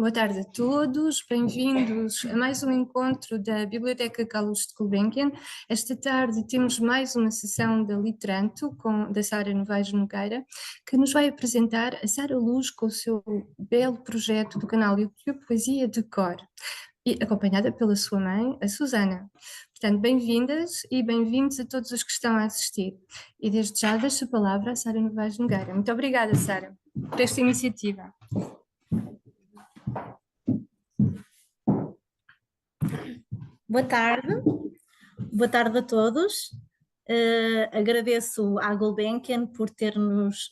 Boa tarde a todos, bem-vindos a mais um encontro da Biblioteca Carlos de Gulbenkian. Esta tarde temos mais uma sessão da Litranto, da Sara Novaes Nogueira, que nos vai apresentar a Sara Luz com o seu belo projeto do canal YouTube Poesia de Cor, e acompanhada pela sua mãe, a Susana. Portanto, bem-vindas e bem-vindos a todos os que estão a assistir. E desde já deixo a palavra a Sara Novaes Nogueira. Muito obrigada, Sara, por esta iniciativa. Boa tarde a todos. Agradeço à Gulbenkian por ter-nos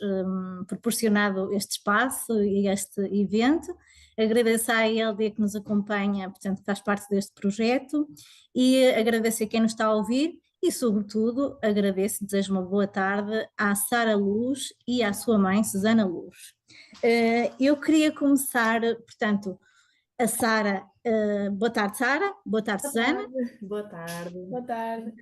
proporcionado este espaço e este evento. Agradeço à ELD que nos acompanha, portanto, que faz parte deste projeto, e agradeço a quem nos está a ouvir e, sobretudo, agradeço e desejo uma boa tarde à Sara Luz e à sua mãe, Susana Luz. Eu queria começar, portanto, a Sara. Boa tarde, Sara. Boa tarde, Susana. Boa tarde. Boa tarde.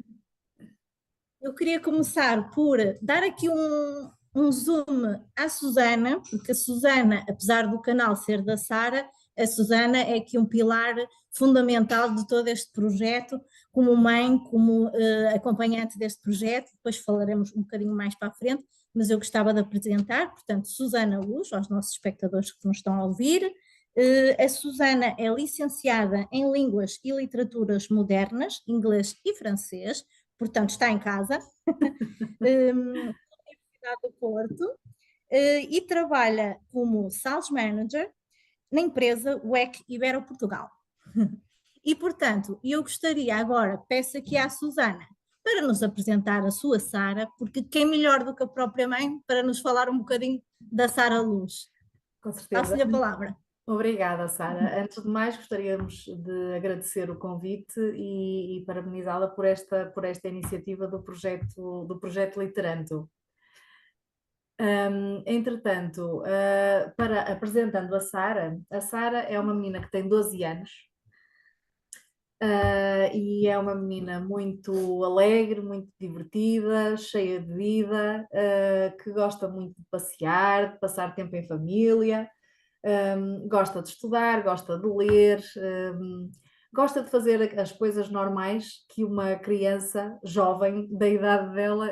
Eu queria começar por dar aqui um zoom à Susana, porque a Susana, apesar do canal ser da Sara, a Susana é aqui um pilar fundamental de todo este projeto, como mãe, como acompanhante deste projeto. Depois falaremos um bocadinho mais para a frente, mas eu gostava de apresentar, portanto, Susana Luz, aos nossos espectadores que nos estão a ouvir. A Susana é licenciada em Línguas e Literaturas Modernas, inglês e francês, portanto está em casa, na Universidade do Porto, e trabalha como Sales Manager na empresa WEC Ibero Portugal. E, portanto, eu gostaria agora, peço aqui à Susana, para nos apresentar a sua Sara, porque quem melhor do que a própria mãe para nos falar um bocadinho da Sara Luz. Com certeza. Passo-lhe a palavra. Obrigada, Sara. Antes de mais, gostaríamos de agradecer o convite e parabenizá-la por esta iniciativa do projeto Literanto. Entretanto, apresentando a Sara é uma menina que tem 12 anos e é uma menina muito alegre, muito divertida, cheia de vida, que gosta muito de passear, de passar tempo em família. Gosta de estudar, gosta de ler, gosta de fazer as coisas normais que uma criança jovem da idade dela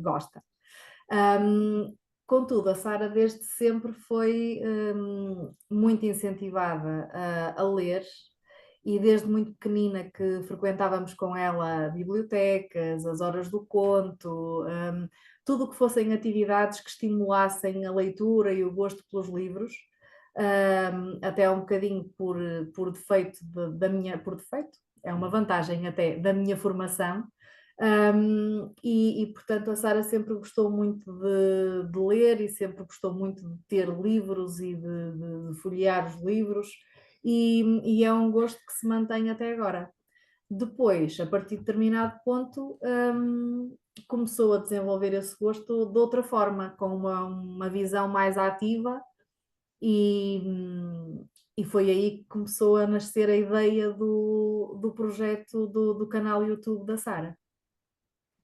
gosta. Contudo, a Sara desde sempre foi muito incentivada a ler, e desde muito pequenina que frequentávamos com ela bibliotecas, as horas do conto, tudo o que fossem atividades que estimulassem a leitura e o gosto pelos livros, até um bocadinho por defeito por defeito, é uma vantagem até da minha formação, portanto a Sara sempre gostou muito de ler e sempre gostou muito de ter livros e de folhear os livros, e é um gosto que se mantém até agora. Depois, a partir de determinado ponto, começou a desenvolver esse gosto de outra forma, com uma visão mais ativa, e foi aí que começou a nascer a ideia do projeto do canal YouTube da Sara,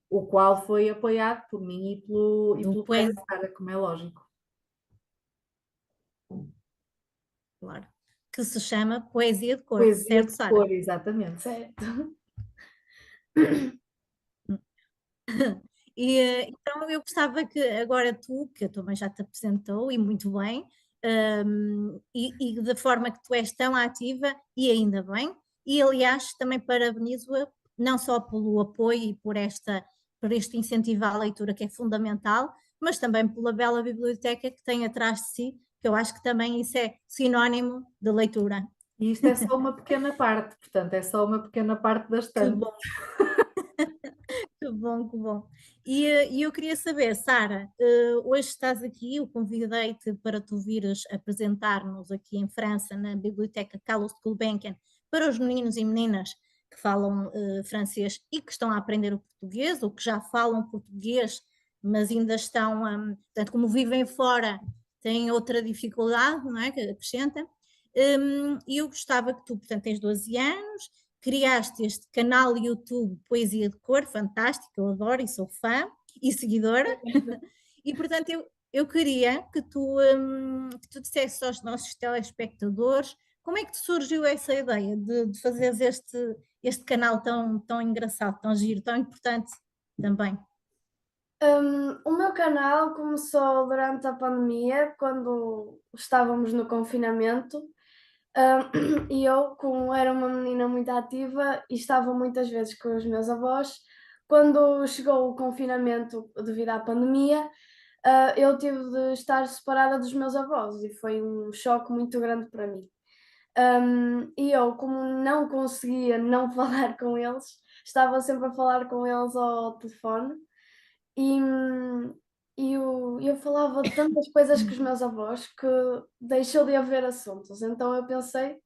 o qual foi apoiado por mim e pelo pai da Sara, como é lógico. Claro. Que se chama Poesia de Cor, Poesia certo, de Sara? Cor, exatamente. Certo. Então eu gostava que agora tu, que a tua mãe já te apresentou e muito bem, e da forma que tu és tão ativa, e ainda bem, e aliás também parabenizo-a não só pelo apoio e por este incentivo à leitura que é fundamental, mas também pela bela biblioteca que tem atrás de si, que eu acho que também isso é sinónimo de leitura. E isto é só uma pequena parte, portanto, é só uma pequena parte das Que tantas. bom. Que bom, que bom. E eu queria saber, Sara, hoje estás aqui, eu convidei-te para tu vires apresentar-nos aqui em França, na Biblioteca Carlos de Gulbenkian, para os meninos e meninas que falam francês e que estão a aprender o português, ou que já falam português, mas ainda estão, portanto, como vivem fora, têm outra dificuldade, não é, que acrescenta. E eu gostava que tu, portanto, tens 12 anos, criaste este canal YouTube Poesia de Cor, fantástico, eu adoro e sou fã e seguidora, e portanto eu queria que tu dissesses aos nossos telespectadores como é que te surgiu essa ideia de fazeres este canal tão engraçado, tão giro, tão importante também. O meu canal começou durante a pandemia, quando estávamos no confinamento, e eu, como era uma menina muito ativa e estava muitas vezes com os meus avós, quando chegou o confinamento devido à pandemia, eu tive de estar separada dos meus avós e foi um choque muito grande para mim. E eu, como não conseguia não falar com eles, estava sempre a falar com eles ao telefone. E, eu falava de tantas coisas com os meus avós que deixou de haver assuntos. Então eu pensei,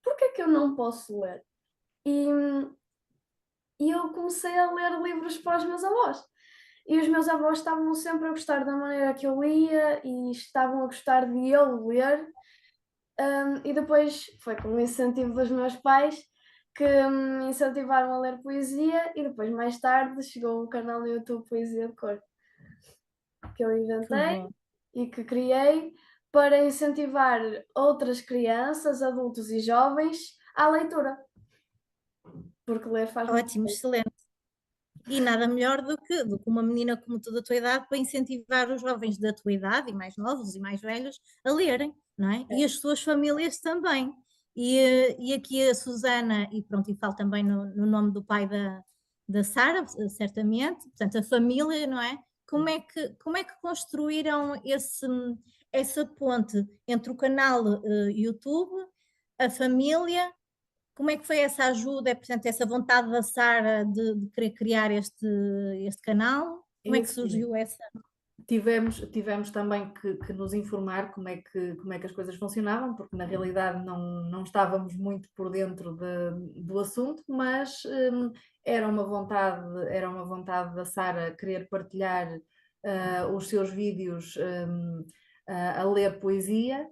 por que é que eu não posso ler? E, e eu comecei a ler livros para os meus avós. E os meus avós estavam sempre a gostar da maneira que eu lia e estavam a gostar de eu ler. E depois foi com o incentivo dos meus pais que me incentivaram a ler poesia, e depois, mais tarde, chegou o canal no YouTube Poesia de Cor, que eu inventei e que criei para incentivar outras crianças, adultos e jovens à leitura. Porque ler faz muito Ótimo, bem. excelente. E nada melhor do que uma menina como tu da tua idade para incentivar os jovens da tua idade, e mais novos e mais velhos, a lerem, não é? E as suas famílias também. E aqui a Susana, e pronto, e falo também no nome do pai da Sara, certamente, portanto, a família, não é? Como é que construíram essa ponte entre o canal YouTube, a família? Como é que foi essa ajuda, portanto, essa vontade da Sara de querer criar este canal? Como é que surgiu essa? Tivemos também que nos informar como é que as coisas funcionavam, porque na realidade não estávamos muito por dentro do assunto, mas era uma vontade da Sara querer partilhar os seus vídeos a ler poesia.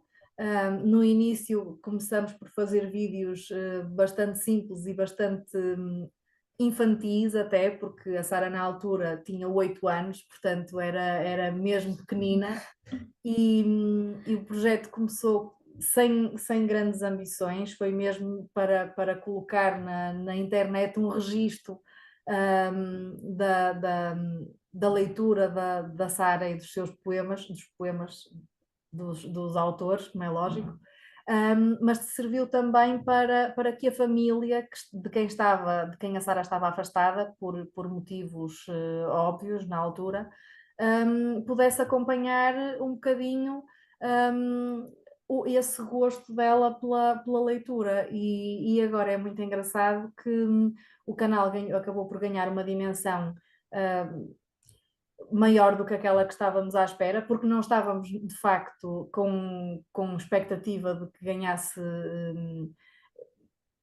No início começamos por fazer vídeos bastante simples e bastante infantis até, porque a Sara na altura tinha 8 anos, portanto era mesmo pequenina, e o projeto começou sem grandes ambições, foi mesmo para colocar na internet um registro da leitura da Sara e dos seus poemas, dos autores, como é lógico. Mas serviu também para que a família de quem a Sara estava afastada por motivos óbvios na altura, pudesse acompanhar um bocadinho esse gosto dela pela leitura, e agora é muito engraçado que o canal acabou por ganhar uma dimensão maior do que aquela que estávamos à espera, porque não estávamos de facto com expectativa de que ganhasse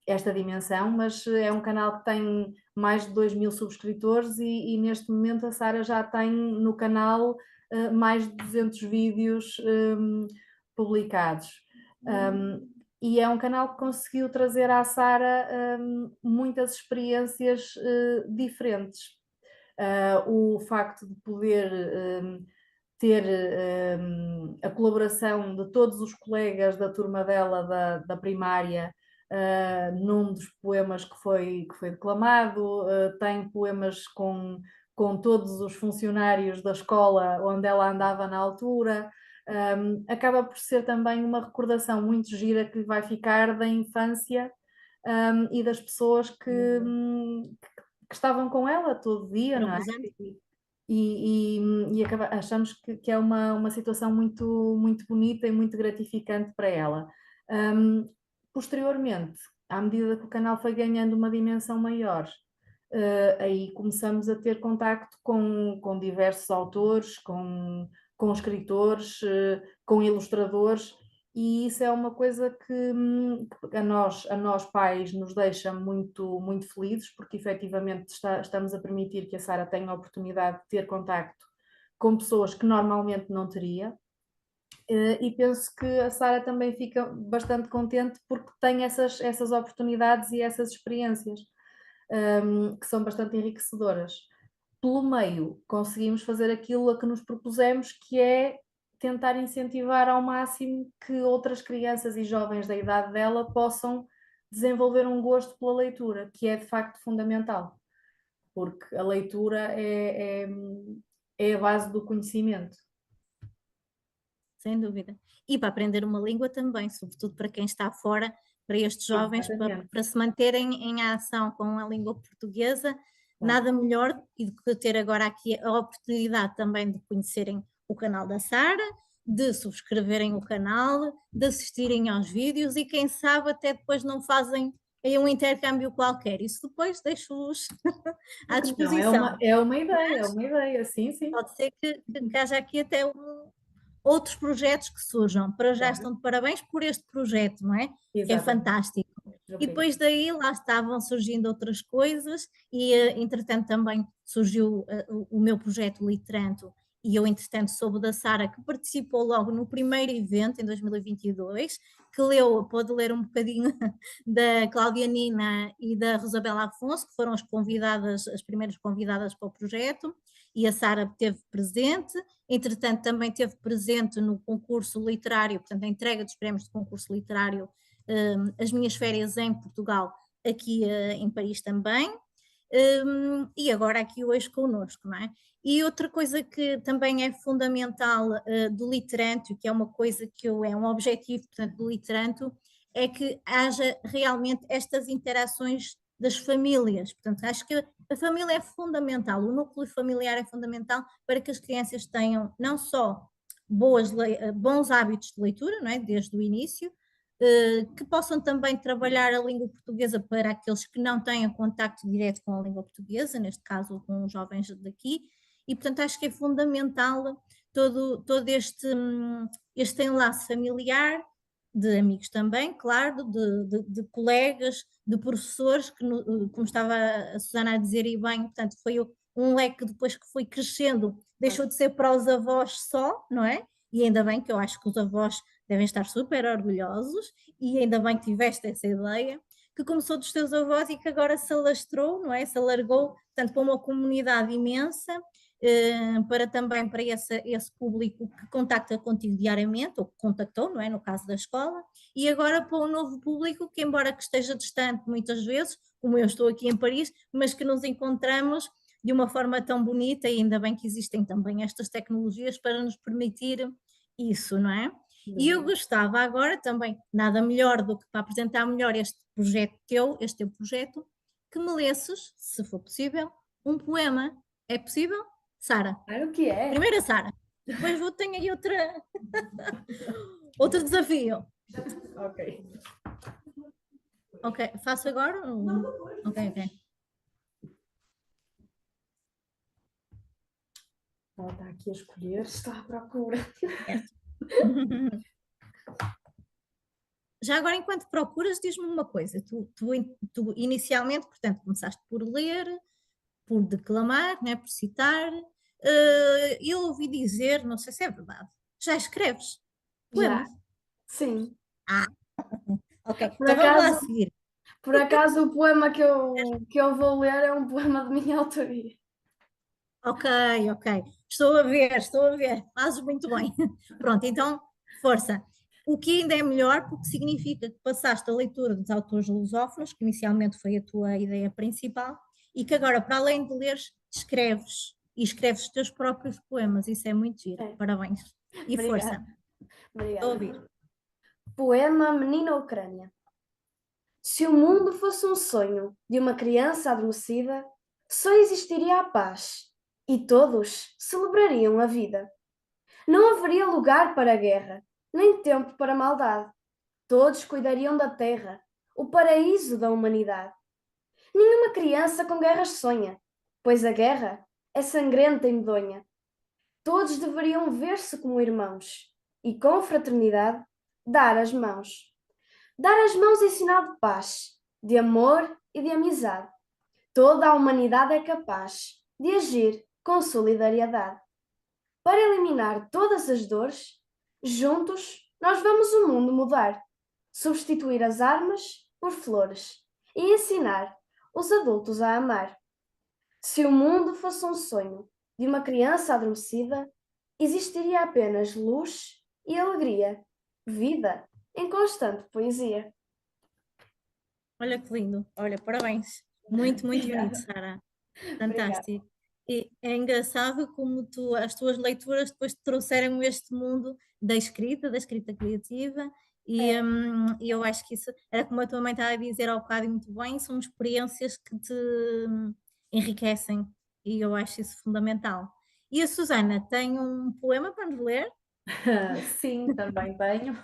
esta dimensão, mas é um canal que tem mais de 2.000 subscritores, e neste momento a Sara já tem no canal mais de 200 vídeos publicados. E é um canal que conseguiu trazer à Sara muitas experiências diferentes. O facto de poder ter a colaboração de todos os colegas da turma dela da primária num dos poemas que foi declamado, tem poemas com todos os funcionários da escola onde ela andava na altura. Acaba por ser também uma recordação muito gira que lhe vai ficar da infância e das pessoas que estavam com ela todo dia, não é? E achamos que é uma situação muito, muito bonita e muito gratificante para ela. Posteriormente, à medida que o canal foi ganhando uma dimensão maior, aí começamos a ter contacto com diversos autores, com escritores, com ilustradores, e isso é uma coisa que a nós pais nos deixa muito, muito felizes, porque efetivamente estamos a permitir que a Sara tenha a oportunidade de ter contacto com pessoas que normalmente não teria. E penso que a Sara também fica bastante contente porque tem essas oportunidades e essas experiências que são bastante enriquecedoras. pelo meio conseguimos fazer aquilo a que nos propusemos, que é tentar incentivar ao máximo que outras crianças e jovens da idade dela possam desenvolver um gosto pela leitura, que é de facto fundamental, porque a leitura é a base do conhecimento. Sem dúvida. E para aprender uma língua também, sobretudo para quem está fora, para estes jovens, para se manterem em ação com a língua portuguesa, nada melhor do que ter agora aqui a oportunidade também de conhecerem o canal da Sara, de subscreverem o canal, de assistirem aos vídeos e quem sabe até depois não fazem aí um intercâmbio qualquer. Isso depois deixo-os à disposição. Não, é uma ideia, sim. Pode ser que haja aqui até outros projetos que surjam. Para já estão de parabéns por este projeto, não é? Que é fantástico. E depois daí lá estavam surgindo outras coisas e entretanto também surgiu o meu projeto Litranto e eu entretanto soube da Sara que participou logo no primeiro evento em 2022, que pôde ler um bocadinho da Cláudia Nina e da Rosabela Afonso, que foram as primeiras convidadas para o projeto, e a Sara esteve presente. Entretanto, também esteve presente no concurso literário, portanto, a entrega dos prémios de concurso literário, As Minhas Férias em Portugal, aqui em Paris também, e agora aqui hoje connosco, não é? E outra coisa que também é fundamental do Litranto, que é uma coisa que é um objetivo, portanto, do Litranto, é que haja realmente estas interações das famílias. Portanto, acho que a família é fundamental, o núcleo familiar é fundamental para que as crianças tenham não só bons hábitos de leitura, não é? Desde o início, que possam também trabalhar a língua portuguesa para aqueles que não têm contacto direto com a língua portuguesa, neste caso com os jovens daqui, e portanto acho que é fundamental todo este enlace familiar, de amigos também, claro, de colegas, de professores, como estava a Susana a dizer e bem, portanto foi um leque depois que foi crescendo, deixou de ser para os avós só, não é? E ainda bem que eu acho que os avós devem estar super orgulhosos e ainda bem que tiveste essa ideia, que começou dos teus avós e que agora se alastrou, não é? Se alargou, portanto, para uma comunidade imensa, para esse público que contacta contigo diariamente, ou que contactou, não é? No caso da escola, e agora para um novo público que, embora que esteja distante muitas vezes, como eu estou aqui em Paris, mas que nos encontramos de uma forma tão bonita, e ainda bem que existem também estas tecnologias para nos permitir isso, não é? E eu gostava agora também, nada melhor do que para apresentar melhor este teu projeto, que me lesses, se for possível, um poema. É possível? Sara? Claro que é. Primeiro a Sara, depois tenho aí outro desafio. Ok. Ok, faço agora? Ok. Ela está aqui a escolher. Estou à procura. Já agora, enquanto procuras, diz-me uma coisa. Tu inicialmente, portanto, começaste por ler, por declamar, né, por citar. Eu ouvi dizer, não sei se é verdade, já escreves poemas? Já? Sim. Ok, Por então vamos lá acaso, seguir. por acaso o poema que eu vou ler é um poema de minha autoria. Ok. Estou a ver. Fazes muito bem. Pronto, então, força. O que ainda é melhor, porque significa que passaste a leitura dos autores lusófonos, que inicialmente foi a tua ideia principal, e que agora, para além de leres, escreves. E escreves os teus próprios poemas. Isso é muito giro. É. Parabéns. E Obrigada. força. Obrigada. Estou a ouvir. Poema Menina Ucrânia. Se o mundo fosse um sonho de uma criança adormecida, só existiria a paz e todos celebrariam a vida. Não haveria lugar para a guerra, nem tempo para a maldade. Todos cuidariam da terra, o paraíso da humanidade. Nenhuma criança com guerras sonha, pois a guerra é sangrenta e medonha. Todos deveriam ver-se como irmãos e, com fraternidade, dar as mãos. Dar as mãos em sinal de paz, de amor e de amizade. Toda a humanidade é capaz de agir com solidariedade. Para eliminar todas as dores, juntos nós vamos o mundo mudar, substituir as armas por flores e ensinar os adultos a amar. Se o mundo fosse um sonho de uma criança adormecida, existiria apenas luz e alegria, vida em constante poesia. Olha que lindo, olha, parabéns. Muito, muito bonito, Obrigada. Sara. Obrigada. Fantástico. E é engraçado como as tuas leituras depois te trouxeram este mundo da escrita criativa, e eu acho que isso era como a tua mãe estava a dizer ao bocado e muito bem, são experiências que te enriquecem, e eu acho isso fundamental. E a Susana tem um poema para nos ler? Sim, também tenho.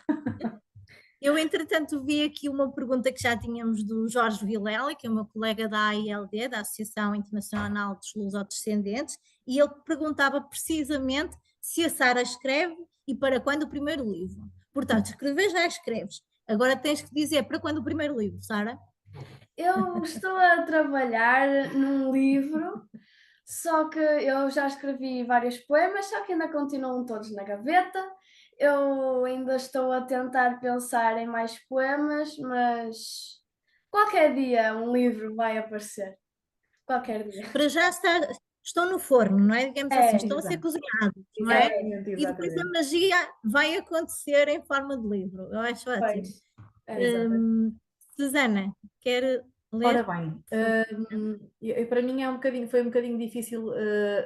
Eu, entretanto, vi aqui uma pergunta que já tínhamos do Jorge Vilela, que é o meu colega da AILD, da Associação Internacional dos Lusodescendentes, e ele perguntava precisamente se a Sara escreve e para quando o primeiro livro. Portanto, escrever já escreves. Agora tens que dizer para quando o primeiro livro, Sara? Eu estou a trabalhar num livro, só que eu já escrevi vários poemas, só que ainda continuam todos na gaveta. Eu ainda estou a tentar pensar em mais poemas, mas qualquer dia um livro vai aparecer. Qualquer dia. Para já estão no forno, não é? Digamos assim, estão a ser Exato. cozinhados, não é? Exatamente, E depois a exatamente. magia vai acontecer em forma de livro. Eu acho ótimo. Pois. Exatamente. Susana, quer Ora ler? bem, Por favor. para mim foi um bocadinho difícil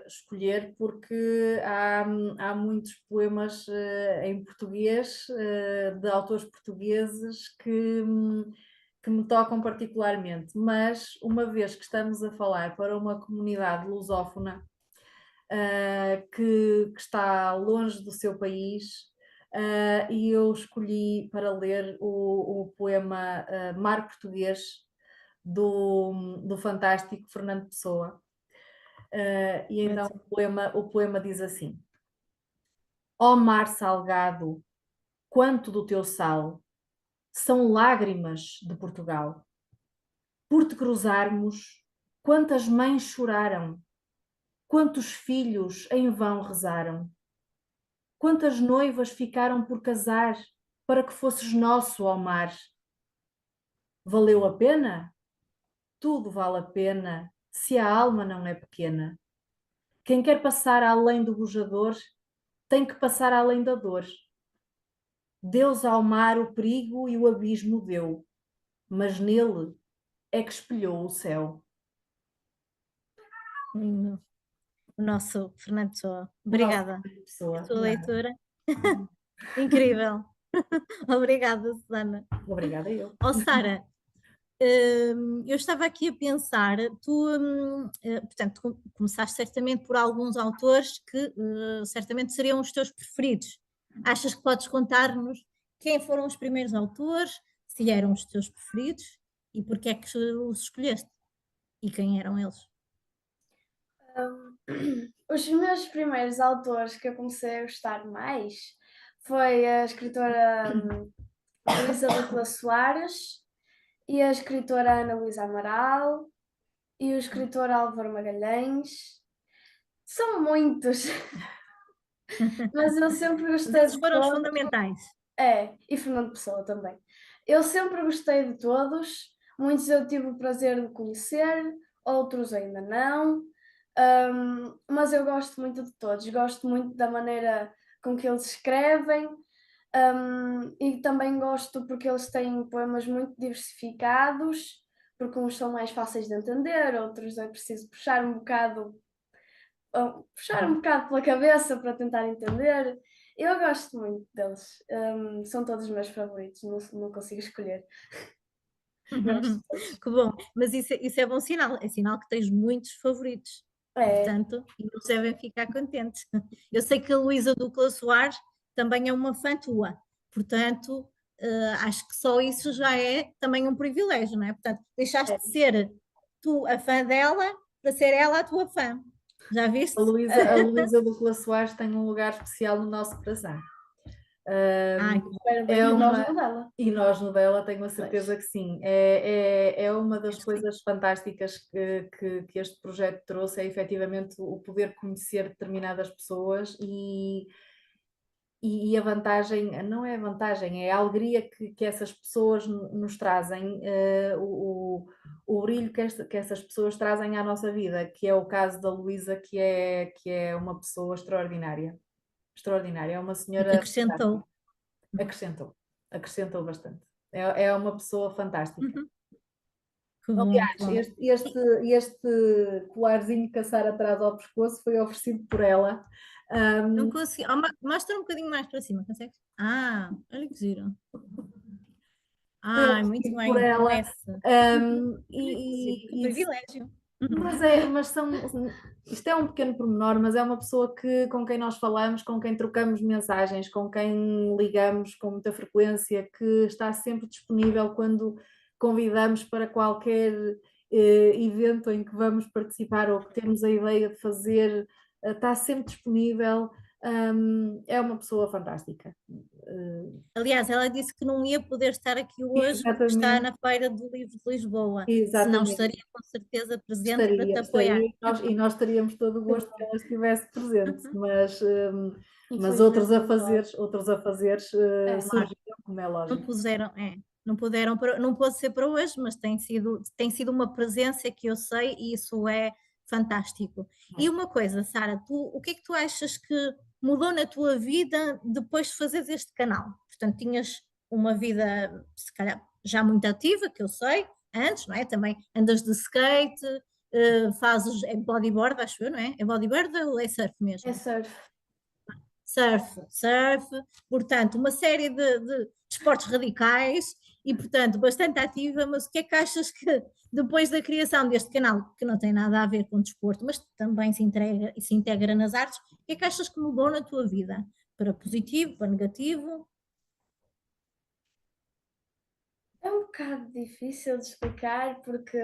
escolher porque há muitos poemas em português de autores portugueses que me tocam particularmente, mas uma vez que estamos a falar para uma comunidade lusófona que está longe do seu país, e eu escolhi para ler o poema Mar Português do fantástico Fernando Pessoa. E então o poema diz assim: Ó mar salgado, quanto do teu sal são lágrimas de Portugal. Por te cruzarmos, quantas mães choraram, quantos filhos em vão rezaram, quantas noivas ficaram por casar para que fosses nosso, ó mar. Valeu a pena? Tudo vale a pena se a alma não é pequena. Quem quer passar além do bujador tem que passar além da dor. Deus ao mar o perigo e o abismo deu, mas nele é que espelhou o céu. Lindo. O nosso Fernando Pessoa. O nosso Obrigada Pessoa. pela tua Nada. leitura. Incrível. Obrigada, Susana. Obrigada eu. Oh, Sara, eu estava aqui a pensar, portanto, começaste certamente por alguns autores que certamente seriam os teus preferidos. Achas que podes contar-nos quem foram os primeiros autores, se eram os teus preferidos e porque é que os escolheste e quem eram eles? Os meus primeiros autores que eu comecei a gostar mais foi a escritora Luísa Ducla Soares e a escritora Ana Luísa Amaral e o escritor Álvaro Magalhães. São muitos, mas eu sempre gostei Esses de foram os todos. fundamentais. E Fernando Pessoa também. Eu sempre gostei de todos, muitos eu tive o prazer de conhecer, outros ainda não, mas eu gosto muito de todos, gosto muito da maneira com que eles escrevem, e também gosto porque eles têm poemas muito diversificados, porque uns são mais fáceis de entender, outros é preciso puxar um bocado pela cabeça para tentar entender. Eu gosto muito deles. São todos os meus favoritos, não consigo escolher. Gosto de todos. Que bom, mas isso é bom sinal, é sinal que tens muitos favoritos, É, portanto, e eles devem ficar contentes. Eu sei que a Luísa Ducla Soares também é uma fã tua, portanto, acho que só isso já é também um privilégio, não é? Portanto, deixaste é. de ser tu a fã dela para ser ela a tua fã. Já viste? A Luísa Ducla Soares tem um lugar especial no nosso coração. Ai, Espero bem, É e nós uma, no dela. e nós no dela tenho a certeza que sim. É uma das acho que sim. coisas fantásticas que este projeto trouxe, é efetivamente o poder conhecer determinadas pessoas e a vantagem, não é a vantagem, é a alegria que essas pessoas nos trazem, o brilho que essas pessoas trazem à nossa vida, que é o caso da Luísa, que é uma pessoa extraordinária. Extraordinária, é uma E que senhora acrescentou. fantástica. Acrescentou bastante. É uma pessoa fantástica. Uhum. Que bom, que Aliás, bom. este colarzinho que a Sara traz ao pescoço foi oferecido por ela. Não consegui. Mostra um bocadinho mais para cima, consegues? Olha que giro. Foi Muito oferecido por bem, com ela. essa. Que E privilégio. isto é um pequeno pormenor, mas é uma pessoa com quem nós falamos, com quem trocamos mensagens, com quem ligamos com muita frequência, que está sempre disponível quando convidamos para qualquer evento em que vamos participar ou que temos a ideia de fazer, está sempre disponível. É uma pessoa fantástica. Aliás, ela disse que não ia poder estar aqui hoje porque está Exatamente, na Feira do Livro de Lisboa, senão exatamente. estaria com certeza presente para te apoiar. Estaria e nós teríamos todo o Que gosto que bom. ela estivesse presente, Uhum. mas outros afazeres Claro, surgiram, como é não lógico. puseram, não pôde ser para hoje, mas tem sido uma presença que eu sei e isso é fantástico. E uma coisa, Sara, o que é que tu achas que mudou na tua vida depois de fazeres este canal? Portanto, tinhas uma vida, se calhar, já muito ativa, que eu sei, antes, não é? Também andas de skate, fazes bodyboard, acho eu, não é? É bodyboard ou é surf É mesmo? surf. Surf, portanto, uma série de esportes radicais e, portanto, bastante ativa, mas o que é que achas que depois da criação deste canal, que não tem nada a ver com desporto, mas também se integra nas artes, o que é que achas que mudou na tua vida? Para positivo, para negativo? É um bocado difícil de explicar porque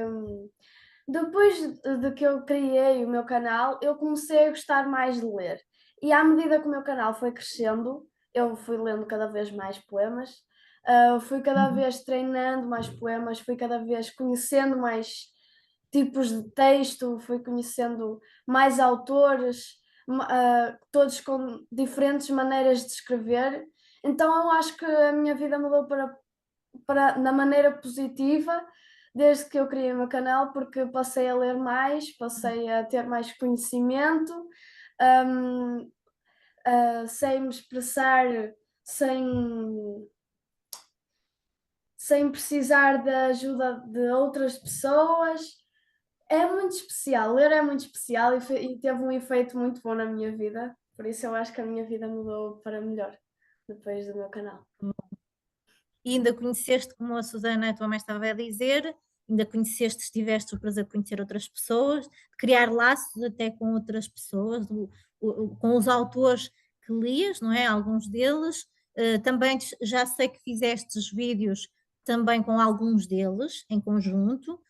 depois de que eu criei o meu canal, eu comecei a gostar mais de ler. E à medida que o meu canal foi crescendo, eu fui lendo cada vez mais poemas, fui cada Uhum. vez treinando mais poemas, fui cada vez conhecendo mais tipos de texto, fui conhecendo mais autores, todos com diferentes maneiras de escrever. Então eu acho que a minha vida mudou na maneira positiva desde que eu criei o meu canal, porque passei a ler mais, passei a ter mais conhecimento, um, sei me expressar sem, sem precisar da ajuda de outras pessoas. É muito especial, ler é muito especial e teve um efeito muito bom na minha vida, por isso eu acho que a minha vida mudou para melhor depois do meu canal. E ainda conheceste, como a Susana, a tua mãe estava a dizer, ainda conheceste, tiveste o prazer de conhecer outras pessoas, de criar laços até com outras pessoas, com os autores que lias, não é? Alguns deles. Também já sei que fizeste vídeos também com alguns deles, em conjunto,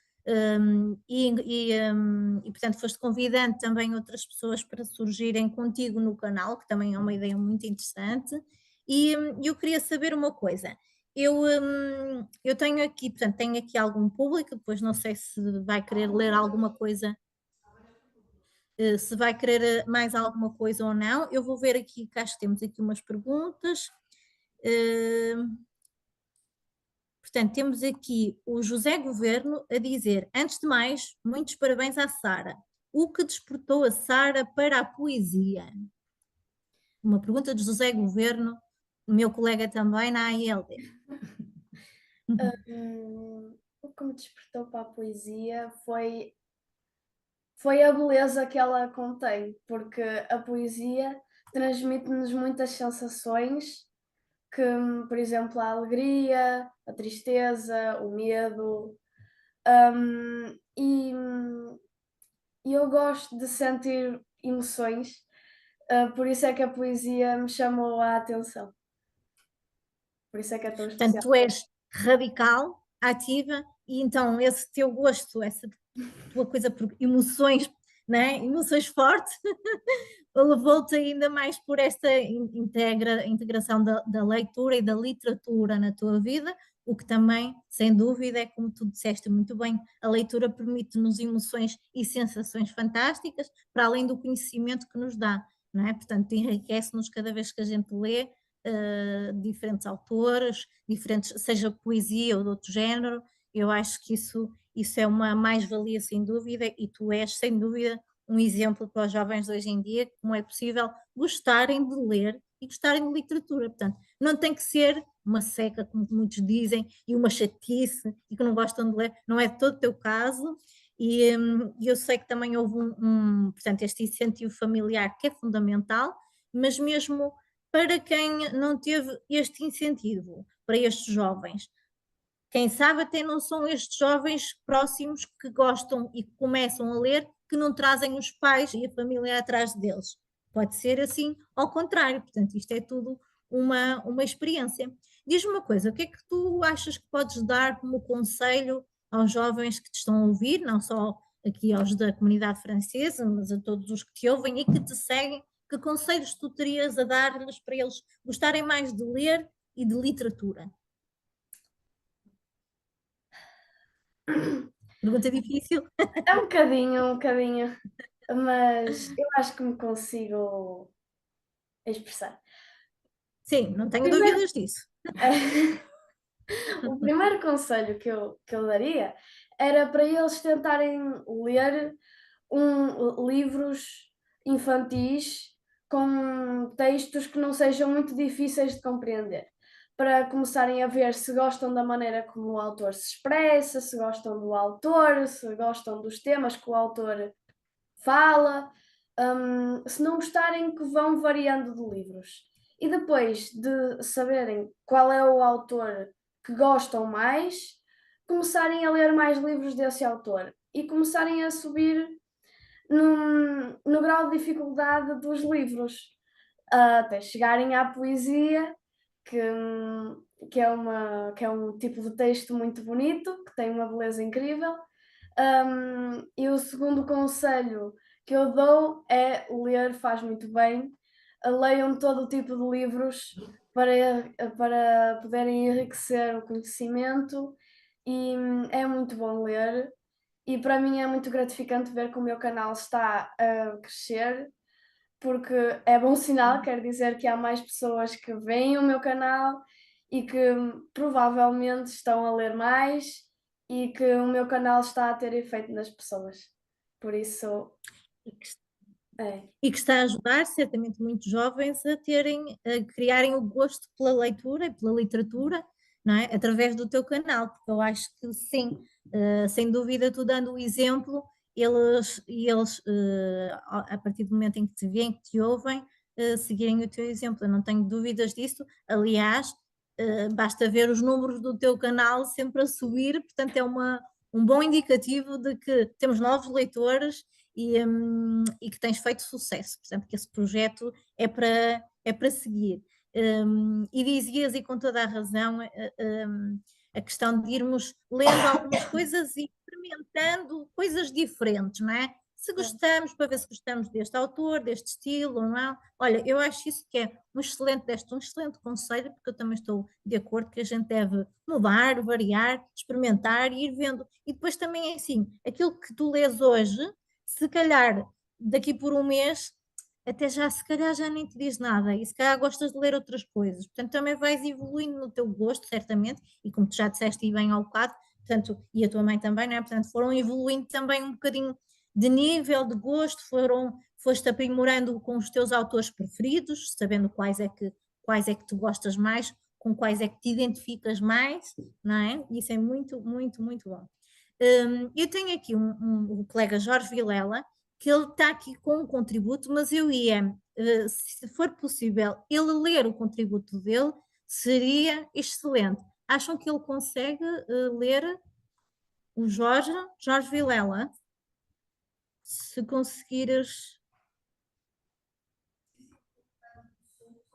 portanto foste convidando também outras pessoas para surgirem contigo no canal, que também é uma ideia muito interessante. E eu queria saber uma coisa. Eu tenho aqui, portanto, tenho aqui algum público, depois não sei se vai querer ler alguma coisa, se vai querer mais alguma coisa ou não. Eu vou ver aqui, que acho que temos aqui umas perguntas. Portanto, temos aqui o José Governo a dizer: antes de mais, muitos parabéns à Sara. O que despertou a Sara para a poesia? Uma pergunta de José Governo, meu colega também na AILD. O que me despertou para a poesia foi a beleza que ela contém, porque a poesia transmite-nos muitas sensações, que, por exemplo, a alegria, a tristeza, o medo, e eu gosto de sentir emoções, por isso é que a poesia me chamou a atenção, por isso é que é tão Portanto, especial. tu és radical, ativa, e então esse teu gosto, essa tua coisa por emoções, né? Emoções fortes, levou-te ainda mais por esta integração da leitura e da literatura na tua vida, o que também, sem dúvida, é como tu disseste muito bem, a leitura permite-nos emoções e sensações fantásticas, para além do conhecimento que nos dá, não é? Portanto, enriquece-nos cada vez que a gente lê, diferentes autores, diferentes, seja poesia ou de outro género. Eu acho que isso é uma mais-valia, sem dúvida, e tu és, sem dúvida, um exemplo para os jovens de hoje em dia, como é possível gostarem de ler e gostarem de literatura. Portanto, não tem que ser uma seca, como muitos dizem, e uma chatice, e que não gostam de ler. Não é todo o teu caso. E eu sei que também houve portanto, este incentivo familiar que é fundamental, mas mesmo para quem não teve este incentivo, para estes jovens, quem sabe até não são estes jovens próximos que gostam e que começam a ler, que não trazem os pais e a família atrás deles. Pode ser assim, ao contrário. Portanto, isto é tudo uma experiência. Diz-me uma coisa, o que é que tu achas que podes dar como conselho aos jovens que te estão a ouvir, não só aqui aos da comunidade francesa, mas a todos os que te ouvem e que te seguem? Que conselhos tu terias a dar-lhes para eles gostarem mais de ler e de literatura? Pergunta difícil. É um bocadinho, mas eu acho que me consigo expressar. Sim, não tenho Primeiro, dúvidas disso. o primeiro conselho que eu daria era para eles tentarem ler livros infantis com textos que não sejam muito difíceis de compreender, para começarem a ver se gostam da maneira como o autor se expressa, se gostam do autor, se gostam dos temas que o autor fala. Se não gostarem, que vão variando de livros. E depois de saberem qual é o autor que gostam mais, começarem a ler mais livros desse autor e começarem a subir no grau de dificuldade dos livros, até chegarem à poesia, que, que é um tipo de texto muito bonito, que tem uma beleza incrível. E o segundo conselho que eu dou é ler faz muito bem. Leiam todo o tipo de livros para poderem enriquecer o conhecimento e é muito bom ler. E para mim é muito gratificante ver que o meu canal está a crescer, porque é bom sinal, quer dizer que há mais pessoas que veem o meu canal e que provavelmente estão a ler mais e que o meu canal está a ter efeito nas pessoas. Por isso, é. E que está a ajudar certamente muitos jovens a criarem o gosto pela leitura e pela literatura, não é? Através do teu canal, porque eu acho que sim, sem dúvida, tu dando o exemplo, eles a partir do momento em que te veem, que te ouvem, seguirem o teu exemplo. Eu não tenho dúvidas disso. Aliás, basta ver os números do teu canal sempre a subir, portanto é um bom indicativo de que temos novos leitores e que tens feito sucesso, portanto que esse projeto é para seguir. E dizias, e com toda a razão, a questão de irmos lendo algumas coisas e experimentando coisas diferentes, não é? Se gostamos, para ver se gostamos deste autor, deste estilo ou não. Olha, eu acho isso que é um excelente conselho, porque eu também estou de acordo que a gente deve mudar, variar, experimentar e ir vendo. E depois também é assim, aquilo que tu lês hoje, se calhar daqui por um mês, até já se calhar já nem te diz nada, e se calhar gostas de ler outras coisas, portanto também vais evoluindo no teu gosto, certamente, e como tu já disseste e bem ao bocado, portanto, e a tua mãe também, não é? Portanto, foram evoluindo também um bocadinho de nível, de gosto, foste aprimorando com os teus autores preferidos, sabendo quais é que tu gostas mais, com quais é que te identificas mais, não é? Isso é muito, muito, muito bom. Eu tenho aqui um colega Jorge Vilela, que ele está aqui com um contributo, mas eu ia, se for possível, ele ler o contributo dele, seria excelente. Acham que ele consegue ler o Jorge Vilela? Se conseguires.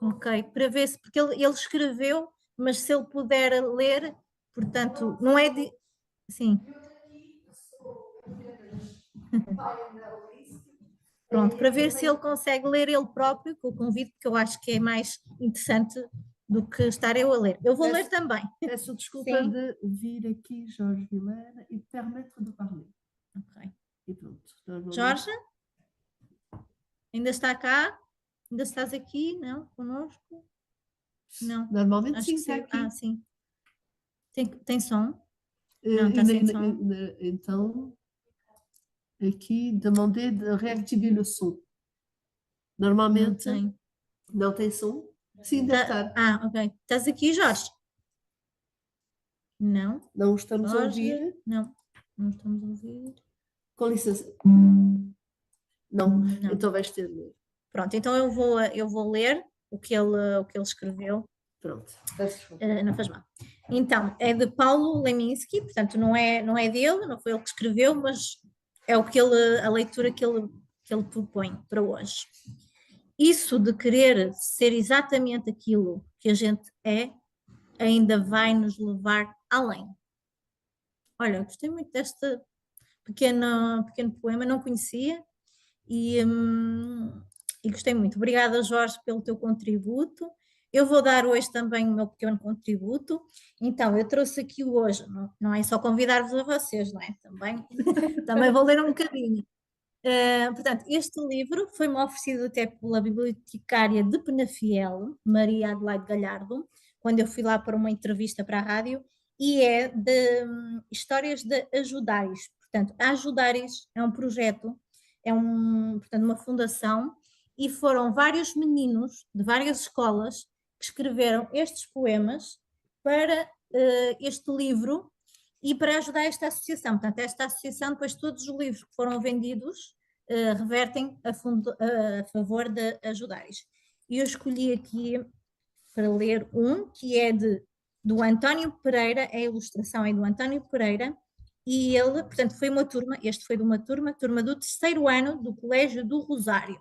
Ok, para ver se, porque ele escreveu, mas se ele puder ler, portanto, não é de. Sim. Pronto, para ver se ele consegue ler ele próprio, que eu convido, porque eu acho que é mais interessante do que estar eu a ler. Eu vou ler também. Peço desculpa Sim. de vir aqui, Jorge Vilela, e permettre de parler. Ok. E pronto. Jorge? Ainda está cá? Ainda estás aqui? Não? Conosco? Não, Normalmente acho sim, que está saiu. aqui. Ah, sim. Tem som? Eh, Não, está sem som. Então, aqui, demander de réactiver le son. Normalmente, Não tem. não tem som? Sim, deve estar. Ok. Estás aqui, Jorge? Não. Não estamos a Jorge? ouvir. Não. Não estamos a ouvir. Com licença. Não, Não. então vais ter. Pronto, então eu vou ler o que ele escreveu. Pronto, peço desculpa. Não faz mal. Então, é de Paulo Leminski, portanto, não é dele, não foi ele que escreveu, mas é a leitura que ele propõe para hoje. Isso de querer ser exatamente aquilo que a gente é, ainda vai nos levar além. Olha, eu gostei muito deste pequeno poema, não conhecia e gostei muito. Obrigada, Jorge, pelo teu contributo. Eu vou dar hoje também o meu pequeno contributo. Então, eu trouxe aqui hoje, não é só convidar-vos a vocês, não é? Também vou ler um bocadinho. Portanto, este livro foi-me oferecido até pela bibliotecária de Penafiel, Maria Adelaide Galhardo, quando eu fui lá para uma entrevista para a rádio, e é de Histórias de Ajudares. Portanto, a Ajudares é um projeto, portanto, uma fundação, e foram vários meninos de várias escolas que escreveram estes poemas para este livro e para ajudar esta associação. Portanto, esta associação, depois todos os livros que foram vendidos revertem a favor de Ajudares. E eu escolhi aqui para ler um que é do António Pereira, a ilustração é do António Pereira, e ele, portanto, este foi de uma turma do terceiro ano do Colégio do Rosário.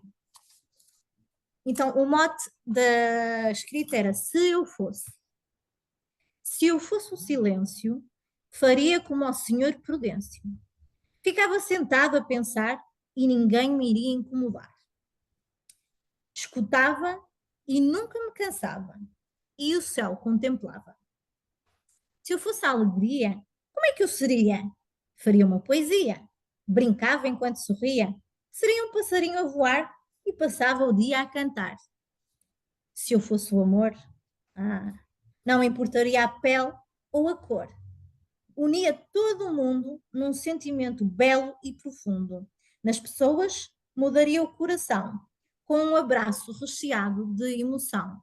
Então, o mote da escrita era: se eu fosse o silêncio, faria como ao Senhor Prudêncio. Ficava sentado a pensar e ninguém me iria incomodar. Escutava e nunca me cansava, e o céu contemplava. Se eu fosse a alegria, como é que eu seria? Faria uma poesia, brincava enquanto sorria, seria um passarinho a voar e passava o dia a cantar. Se eu fosse o amor, não me importaria a pele ou a cor. Unia todo o mundo num sentimento belo e profundo. Nas pessoas, mudaria o coração, com um abraço recheado de emoção.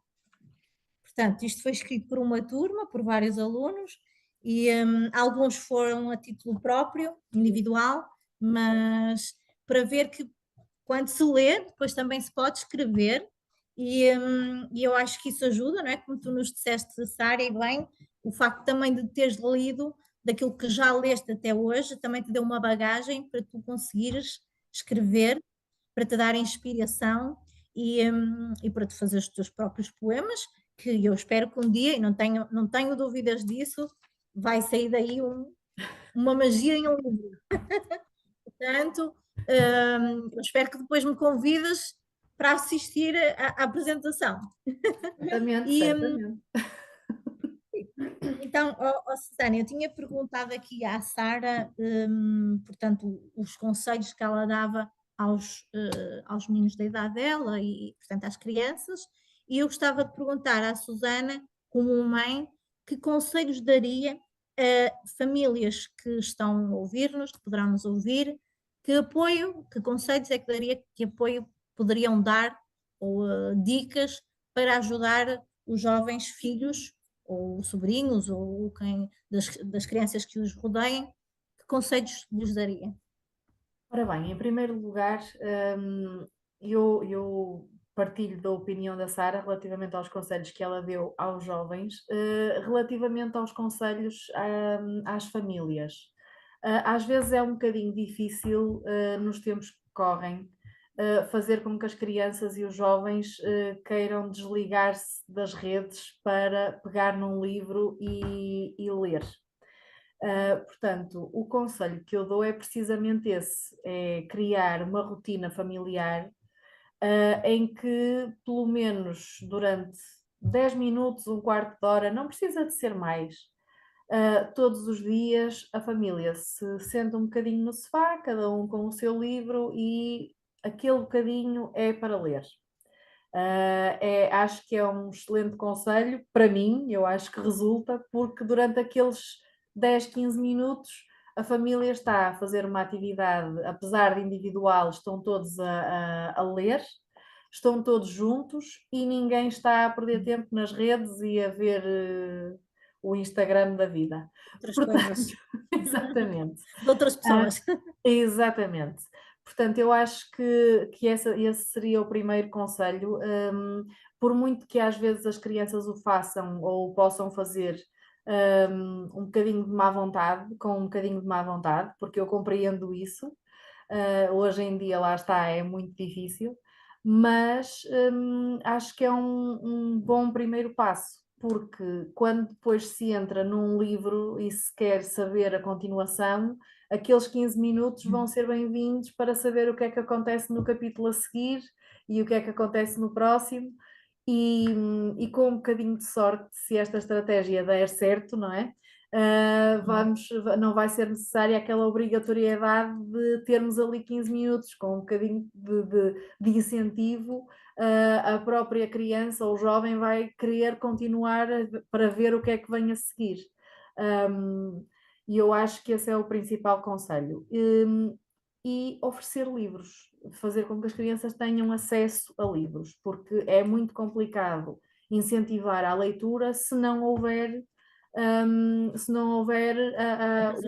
Portanto, isto foi escrito por uma turma, por vários alunos, e alguns foram a título próprio, individual, mas para ver que quando se lê, depois também se pode escrever, e eu acho que isso ajuda, não é? Como tu nos disseste, Sara, e bem, o facto também de teres lido daquilo que já leste até hoje, também te deu uma bagagem para tu conseguires escrever, para te dar inspiração e para tu fazer os teus próprios poemas, que eu espero que um dia, e não tenho dúvidas disso, vai sair daí uma magia em um livro. Portanto, eu espero que depois me convides para assistir à apresentação. Certamente, E, certamente. Então, Susana, eu tinha perguntado aqui à Sara, portanto, os conselhos que ela dava aos meninos da idade dela e, portanto, às crianças, e eu gostava de perguntar à Susana, como mãe, que conselhos daria a famílias que estão a ouvir-nos, que poderão nos ouvir, que conselhos é que daria, que apoio poderiam dar, ou dicas para ajudar os jovens filhos ou sobrinhos, ou quem das crianças que os rodeiem, que conselhos lhes daria? Ora bem, em primeiro lugar, eu partilho da opinião da Sara relativamente aos conselhos que ela deu aos jovens, relativamente aos conselhos às famílias. Às vezes é um bocadinho difícil, nos tempos que correm, fazer com que as crianças e os jovens queiram desligar-se das redes para pegar num livro e ler. Portanto, o conselho que eu dou é precisamente esse: é criar uma rotina familiar, em que, pelo menos durante 10 minutos, um quarto de hora, não precisa de ser mais, todos os dias a família se senta um bocadinho no sofá, cada um com o seu livro, e aquele bocadinho é para ler. Acho que é um excelente conselho para mim, eu acho que resulta, porque durante aqueles 10, 15 minutos a família está a fazer uma atividade, apesar de individual, estão todos a ler, estão todos juntos e ninguém está a perder tempo nas redes e a ver o Instagram da vida. Outras Portanto, coisas exatamente. de outras pessoas. Exatamente. Portanto, eu acho que esse seria o primeiro conselho. Por muito que às vezes as crianças o façam ou o possam fazer um bocadinho de má vontade, com um bocadinho de má vontade, porque eu compreendo isso. Hoje em dia, lá está, é muito difícil, mas acho que é um bom primeiro passo, porque quando depois se entra num livro e se quer saber a continuação, aqueles 15 minutos vão ser bem-vindos para saber o que é que acontece no capítulo a seguir e o que é que acontece no próximo. E com um bocadinho de sorte, se esta estratégia der certo, não é? Não vai ser necessária aquela obrigatoriedade de termos ali 15 minutos, com um bocadinho de incentivo, a própria criança ou jovem vai querer continuar para ver o que é que vem a seguir. E eu acho que esse é o principal conselho. E oferecer livros, fazer com que as crianças tenham acesso a livros, porque é muito complicado incentivar a leitura se não houver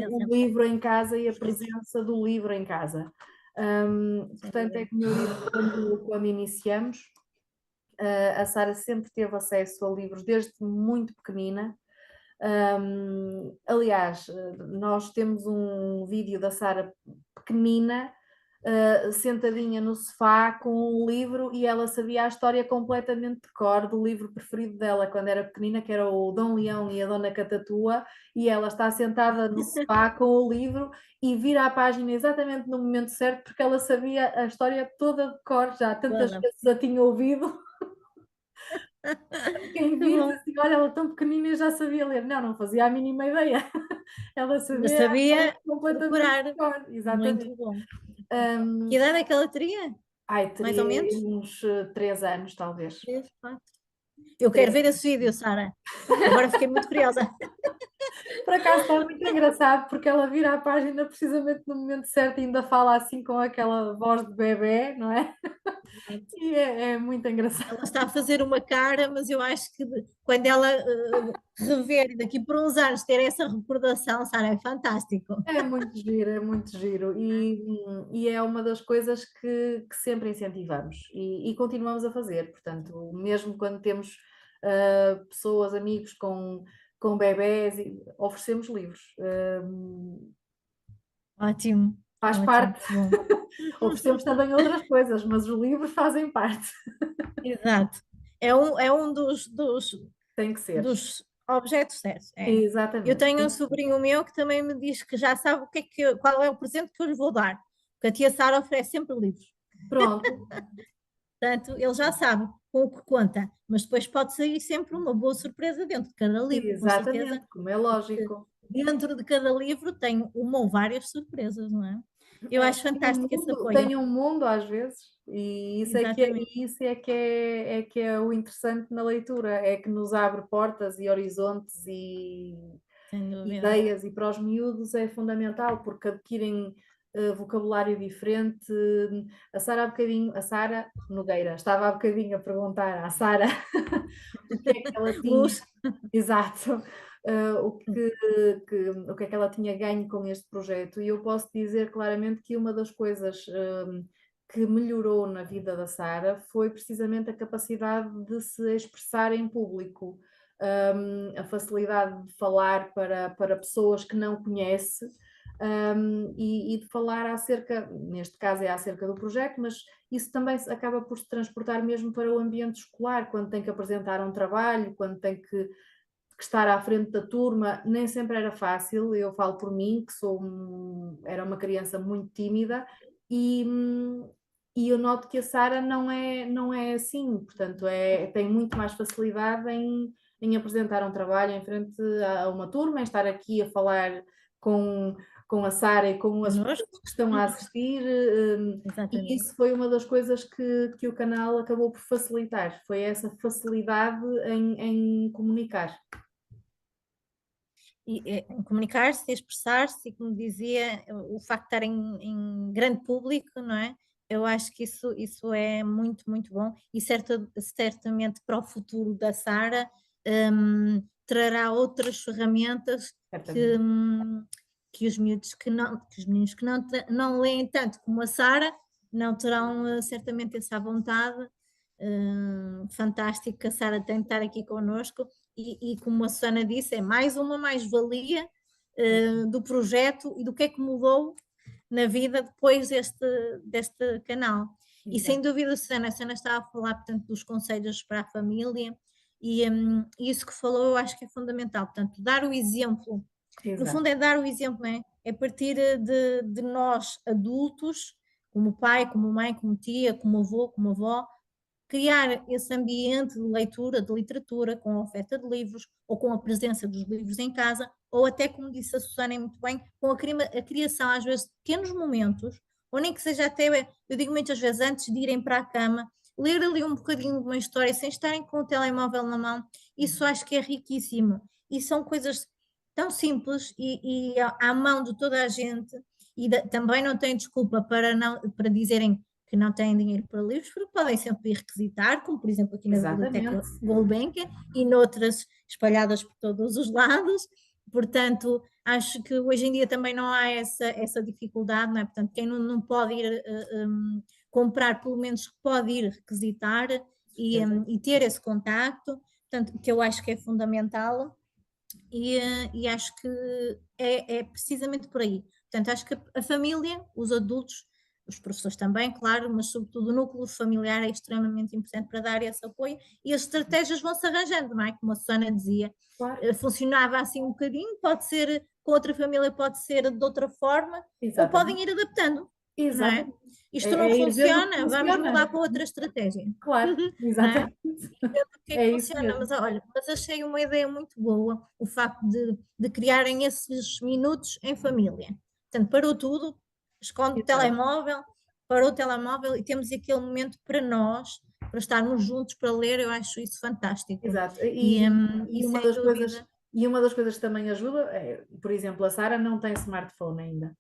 o livro em casa e a presença do livro em casa. Portanto, é como eu disse quando iniciamos, a Sara sempre teve acesso a livros desde muito pequenina. Aliás, nós temos um vídeo da Sara pequenina, sentadinha no sofá com um livro, e ela sabia a história completamente de cor do livro preferido dela quando era pequenina, que era o Dom Leão e a Dona Catatua, e ela está sentada no sofá com o livro e vira a página exatamente no momento certo, porque ela sabia a história toda de cor, já tantas vezes a tinha ouvido. Quem diz assim, olha, ela tão pequenina e já sabia ler. Não fazia a mínima ideia. Ela sabia completamente decorar. exatamente. Muito bom. Que idade é que ela teria? Teria mais ou menos? uns 3 anos, talvez. 3, 4. Eu quero ver esse vídeo, Sara. Agora fiquei muito curiosa. Por acaso está muito engraçado, porque ela vira a página precisamente no momento certo e ainda fala assim com aquela voz de bebê, não é? E é muito engraçado. Ela está a fazer uma cara, mas eu acho que quando ela rever e daqui por uns anos ter essa recordação, Sara, é fantástico. É muito giro, é muito giro. E é uma das coisas que sempre incentivamos e continuamos a fazer. Portanto, mesmo quando temos pessoas, amigos com bebés, oferecemos livros. Ótimo. Faz ótimo, parte. bom. Oferecemos também outras coisas, mas os livros fazem parte. Exato. É um Tem que ser. dos objetos certos. Exatamente. Eu tenho um sobrinho meu que também me diz que já sabe qual é o presente que eu lhe vou dar, porque a tia Sara oferece sempre livros. Pronto. Portanto, ele já sabe com o que conta, mas depois pode sair sempre uma boa surpresa dentro de cada livro, Exatamente, com certeza. como é lógico. Dentro de cada livro tem uma ou várias surpresas, não é? Eu acho fantástico esse apoio. Tem um mundo às vezes, e isso é que é o interessante na leitura, é que nos abre portas e horizontes e ideias, e para os miúdos é fundamental, porque adquirem vocabulário diferente. A Sara Nogueira, estava há bocadinho a perguntar à Sara o que é que ela tinha. Exato. O que é que ela tinha ganho com este projeto, e eu posso dizer claramente que uma das coisas que melhorou na vida da Sara foi precisamente a capacidade de se expressar em público, a facilidade de falar para pessoas que não conhece, e de falar acerca, neste caso é acerca do projeto, mas isso também acaba por se transportar mesmo para o ambiente escolar, quando tem que apresentar um trabalho, quando tem que estar à frente da turma. Nem sempre era fácil. Eu falo por mim, que era uma criança muito tímida, e eu noto que a Sara não é assim, portanto tem muito mais facilidade em apresentar um trabalho em frente a uma turma, em estar aqui a falar com a Sara e com as pessoas Connosco. que estão a assistir, e Exatamente. isso foi uma das coisas que o canal acabou por facilitar, foi essa facilidade em comunicar. Em comunicar-se, expressar-se, e como dizia, o facto de estar em grande público, não é? Eu acho que isso é muito, muito bom, e certamente para o futuro da Sara trará outras ferramentas Certamente. que os miúdos que os meninos que não leem tanto como a Sara não terão certamente essa vontade fantástica que a Sara tem de estar aqui connosco, e como a Susana disse, é mais uma mais-valia do projeto e do que é que mudou na vida depois deste canal. E sem dúvida, Susana, a Susana estava a falar, portanto, dos conselhos para a família, e isso que falou eu acho que é fundamental, portanto, dar o exemplo. No Exato. fundo é dar o exemplo, é partir de nós adultos, como pai, como mãe, como tia, como avô, como avó, criar esse ambiente de leitura, de literatura, com a oferta de livros, ou com a presença dos livros em casa, ou até, como disse a Susana muito bem, com a criação, às vezes, de pequenos momentos, ou nem que seja até, eu digo muitas vezes, antes de irem para a cama, ler ali um bocadinho de uma história sem estarem com o telemóvel na mão, isso acho que é riquíssimo. E são coisas tão simples e à mão de toda a gente, e também não tem desculpa para dizerem que não têm dinheiro para livros, porque podem sempre ir requisitar, como por exemplo aqui na Biblioteca Exatamente. Gulbenkian e noutras espalhadas por todos os lados. Portanto, acho que hoje em dia também não há essa dificuldade, não é? Portanto, quem não pode ir comprar, pelo menos pode ir requisitar e ter esse contacto, portanto, que eu acho que é fundamental. E acho que é precisamente por aí. Portanto, acho que a família, os adultos, os professores também, claro, mas sobretudo o núcleo familiar é extremamente importante para dar esse apoio, e as estratégias vão se arranjando, não é? Como a Susana dizia, Claro. funcionava assim um bocadinho, pode ser com outra família, pode ser de outra forma, ou Exatamente. podem ir adaptando, não é? Exatamente. Isto não ir vendo o que funciona, vamos funciona. mudar para outra estratégia. Claro, Não é? exatamente. Que é É que isso funciona, mesmo. mas olha, mas achei uma ideia muito boa o facto de criarem esses minutos em família. Portanto, parou tudo, esconde o Exato. telemóvel, parou o telemóvel e temos aquele momento para nós, para estarmos juntos para ler, eu acho isso fantástico. Exato. E E uma sem das coisas, dúvida. e uma das coisas que também ajuda é, por exemplo, a Sara não tem smartphone ainda.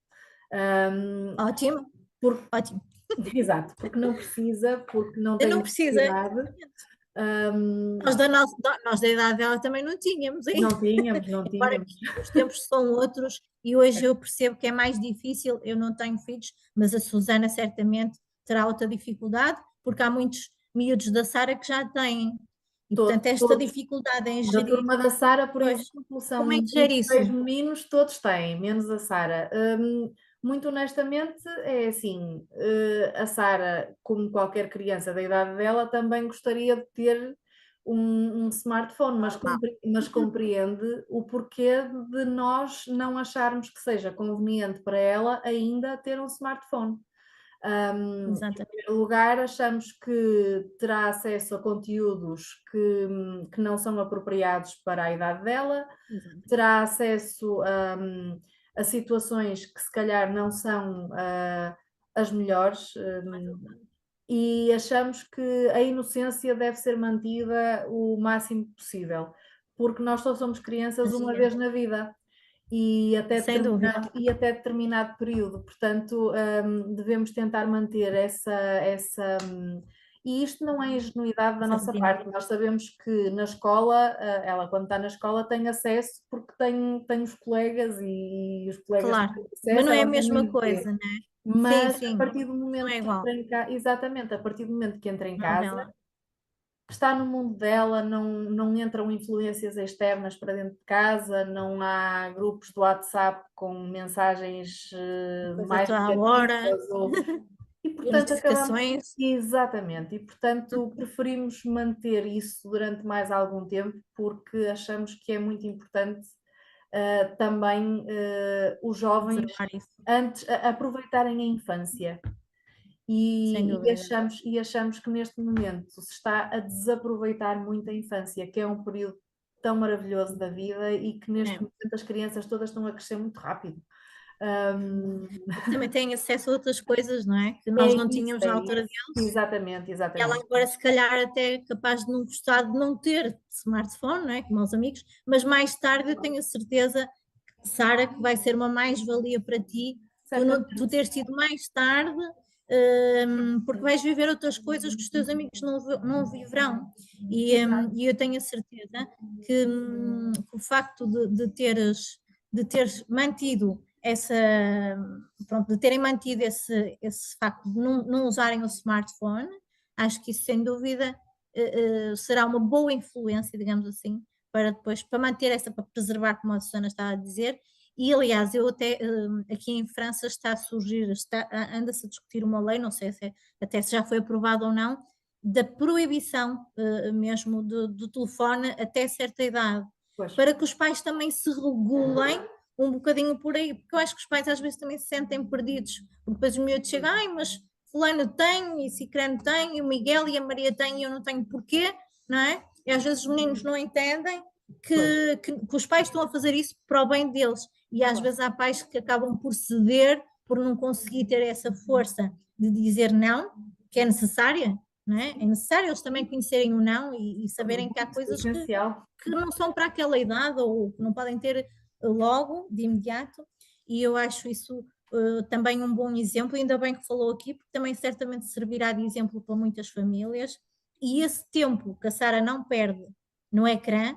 Ótimo, Porque, ótimo. exato, porque não precisa, porque não Eu tem não precisa. necessidade. Nós da idade dela também não tínhamos, hein? Não tínhamos, não Agora tínhamos. os tempos são outros e hoje eu percebo que é mais difícil. Eu não tenho filhos, mas a Susana certamente terá outra dificuldade, porque há muitos miúdos da Sara que já têm. E portanto, esta Todos. dificuldade em Da gerir, turma da Sara, por pois, exemplo, são como é que gera 26 isso? meninos, todos têm, menos a Sara. Muito honestamente, é assim, a Sara, como qualquer criança da idade dela, também gostaria de ter um smartphone, mas compreende o porquê de nós não acharmos que seja conveniente para ela ainda ter um smartphone. Em Exatamente. primeiro lugar, achamos que terá acesso a conteúdos que não são apropriados para a idade dela, terá acesso a situações que se calhar não são as melhores, e achamos que a inocência deve ser mantida o máximo possível, porque nós só somos crianças uma Assim é. vez na vida. Sem dúvida. E até determinado período, portanto, devemos tentar manter e isto não é ingenuidade da Essa nossa rotina. parte, nós sabemos que na escola, ela quando está na escola tem acesso porque tem os colegas e os colegas Claro, têm mas acesso, não é a ela mesma também vê. coisa, né? Sim, Mas a sim, partir do não momento é que igual. entra em casa, exatamente, a partir do momento que entra em Não, casa, Bela. está no mundo dela, não entram influências externas para dentro de casa, não há grupos do WhatsApp com mensagens Coisa mais toda à hora, negativas e e portanto acabamos notificações. exatamente, e portanto preferimos manter isso durante mais algum tempo porque achamos que é muito importante também os jovens Preservar isso, antes aproveitarem a infância. sem dúvida. E achamos que neste momento se está a desaproveitar muito a infância, que é um período tão maravilhoso da vida e que neste É, momento as crianças todas estão a crescer muito rápido. Hum, Também têm acesso a outras coisas, não é? Que nós é não isso, tínhamos é na altura isso. deles. Exatamente, E ela exatamente. agora, se calhar, até é capaz de não gostar de não ter smartphone, não é? Como os amigos, mas mais tarde eu tenho a certeza, Sara, que vai ser uma mais-valia para ti, tu teres tido mais tarde, porque vais viver outras coisas que os teus amigos não viverão. E eu tenho a certeza que o facto de teres mantido essa, pronto, de terem mantido esse facto de não usarem o smartphone, acho que isso sem dúvida será uma boa influência, digamos assim, para depois, para manter essa, para preservar, como a Susana estava a dizer. E aliás, eu até aqui em França está a surgir, anda-se a discutir uma lei, não sei até se já foi aprovada ou não, da proibição mesmo do telefone até certa idade, Pois, para que os pais também se regulem um bocadinho por aí, porque eu acho que os pais às vezes também se sentem perdidos, porque depois os miúdos chegam, ai, mas fulano tem, e Cicrano tem, e o Miguel e a Maria têm, e eu não tenho porquê, não é? E às vezes os meninos não entendem que os pais estão a fazer isso para o bem deles, e às vezes há pais que acabam por ceder, por não conseguir ter essa força de dizer não, que é necessária, não é? É necessário eles também conhecerem o não e saberem que há coisas essencial. que não são para aquela idade ou que não podem ter logo, de imediato, e eu acho isso também um bom exemplo, ainda bem que falou aqui, porque também certamente servirá de exemplo para muitas famílias, e esse tempo que a Sara não perde no ecrã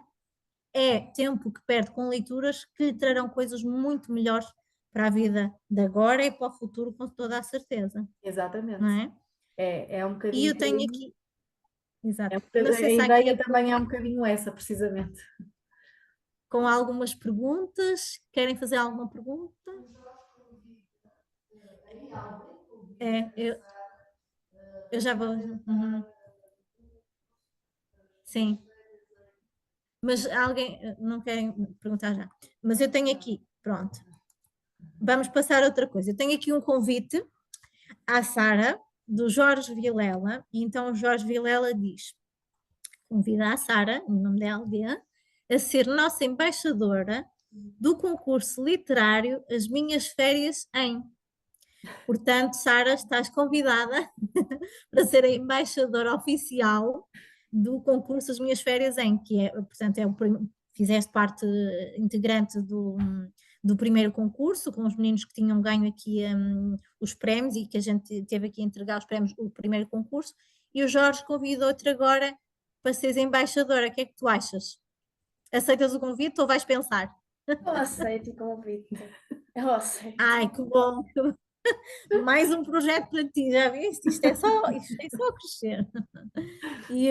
é tempo que perde com leituras que lhe trarão coisas muito melhores para a vida de agora e para o futuro, com toda a certeza, Exatamente. não é? É um E bocadinho eu tenho por aí. aqui, exato, É um eu não bocadinho- sei a se há aqui ideia também é um bocadinho essa, precisamente. com algumas perguntas, querem fazer alguma pergunta? Eu já vou. Uhum. Sim, mas alguém não querem perguntar já. Mas eu tenho aqui, pronto. Vamos passar a outra coisa. Eu tenho aqui um convite à Sara, do Jorge Vilela. E então o Jorge Vilela diz: convida a Sara, em nome da aldeia, a ser nossa embaixadora do concurso literário As Minhas Férias em. Portanto, Sara, estás convidada para ser a embaixadora oficial do concurso As Minhas Férias em, que é, portanto, fizeste parte integrante do primeiro concurso, com os meninos que tinham ganho aqui os prémios e que a gente teve aqui a entregar os prémios do primeiro concurso, e o Jorge convidou-te agora para seres a embaixadora. O que é que tu achas? Aceitas o convite ou vais pensar? Eu aceito o convite. Eu aceito. Ai, que bom! Mais um projeto para ti, já viste? Isto é só crescer. E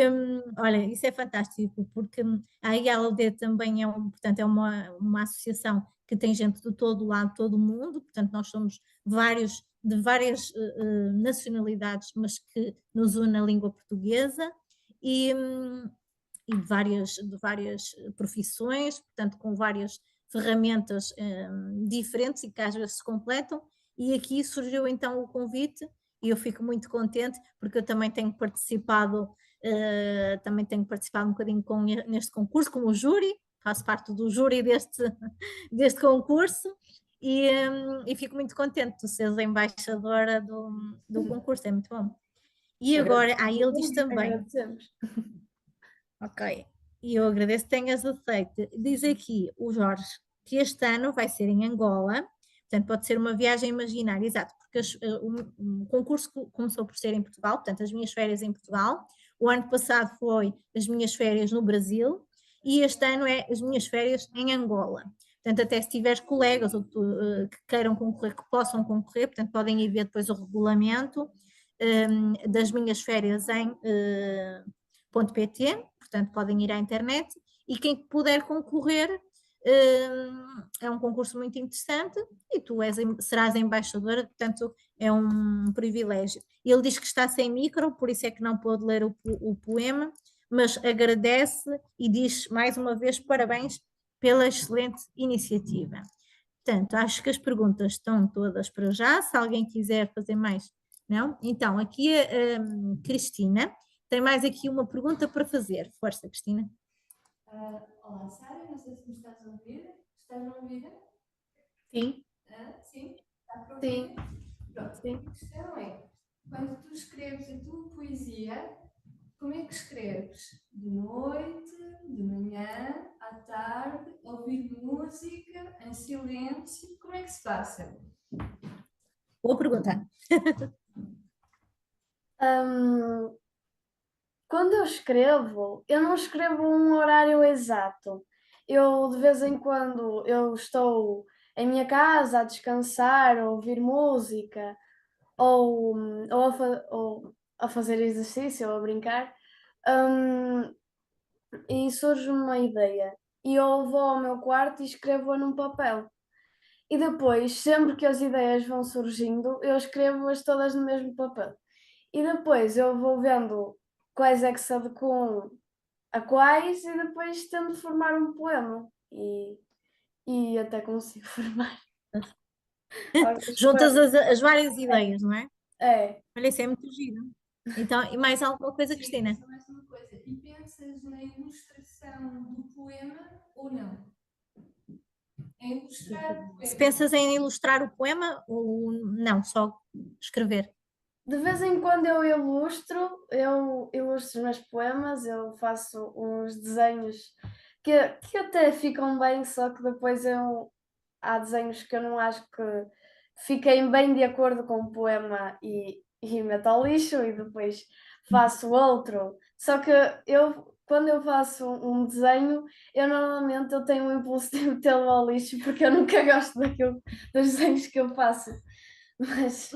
olha, isso é fantástico, porque a IALD também portanto, é uma associação que tem gente de todo o lado, todo o mundo, portanto, nós somos de várias nacionalidades, mas que nos une a língua portuguesa e de várias profissões, portanto, com várias ferramentas diferentes e que às vezes se completam. E aqui surgiu então o convite, e eu fico muito contente, porque eu também tenho participado um bocadinho neste concurso, como júri, faço parte do júri deste concurso, e fico muito contente de tu seres a embaixadora do concurso, é muito bom. E agora, ele diz também, Agradecemos. ok, e eu agradeço que tenhas aceito. Diz aqui o Jorge que este ano vai ser em Angola, portanto pode ser uma viagem imaginária, exato, porque o concurso começou por ser em Portugal, portanto as minhas férias em Portugal, o ano passado foi as minhas férias no Brasil e este ano é as minhas férias em Angola. Portanto, até se tiveres colegas que queiram concorrer, que possam concorrer, portanto podem ir ver depois o regulamento das minhas férias em .pt, portanto podem ir à internet, e quem puder concorrer é um concurso muito interessante e tu serás a embaixadora, portanto é um privilégio. Ele diz que está sem micro, por isso é que não pôde ler o poema, mas agradece e diz mais uma vez parabéns pela excelente iniciativa. Portanto, acho que as perguntas estão todas para já, se alguém quiser fazer mais, não? Então, aqui a Cristina tem mais aqui uma pergunta para fazer. Força, Cristina. Olá, Sara, não sei se me estás a ouvir. Estás a ouvir? Sim. Sim? Está pronto? Sim, Pronto. sim. A questão é, quando tu escreves a tua poesia, como é que escreves? De noite, de manhã, à tarde, ouvir música, em silêncio? Como é que se passa? Boa pergunta. Hum, Quando eu não escrevo um horário exato. Eu, de vez em quando, eu estou em minha casa a descansar, a ouvir música, ou a fazer exercício, ou a brincar, hum, e surge uma ideia. E eu vou ao meu quarto e escrevo-a num papel. E depois, sempre que as ideias vão surgindo, eu escrevo-as todas no mesmo papel. E depois eu vou vendo quais é que se adequam a quais e depois tento formar um poema. E até consigo formar alguns Juntas poemas. as várias ideias, não é? É, Olha, isso é muito giro. Então, e mais alguma coisa, Cristina? Só mais uma coisa. E pensas na ilustração do poema ou não? É ilustrar o Se poema. pensas em ilustrar o poema ou não, só escrever? de vez em quando eu ilustro meus poemas, eu faço uns desenhos que até ficam bem, só que depois há desenhos que eu não acho que fiquem bem de acordo com o poema e meto ao lixo e depois faço outro. Só que quando eu faço um desenho, normalmente eu tenho o impulso de metê-lo ao lixo porque eu nunca gosto dos desenhos que eu faço. Mas,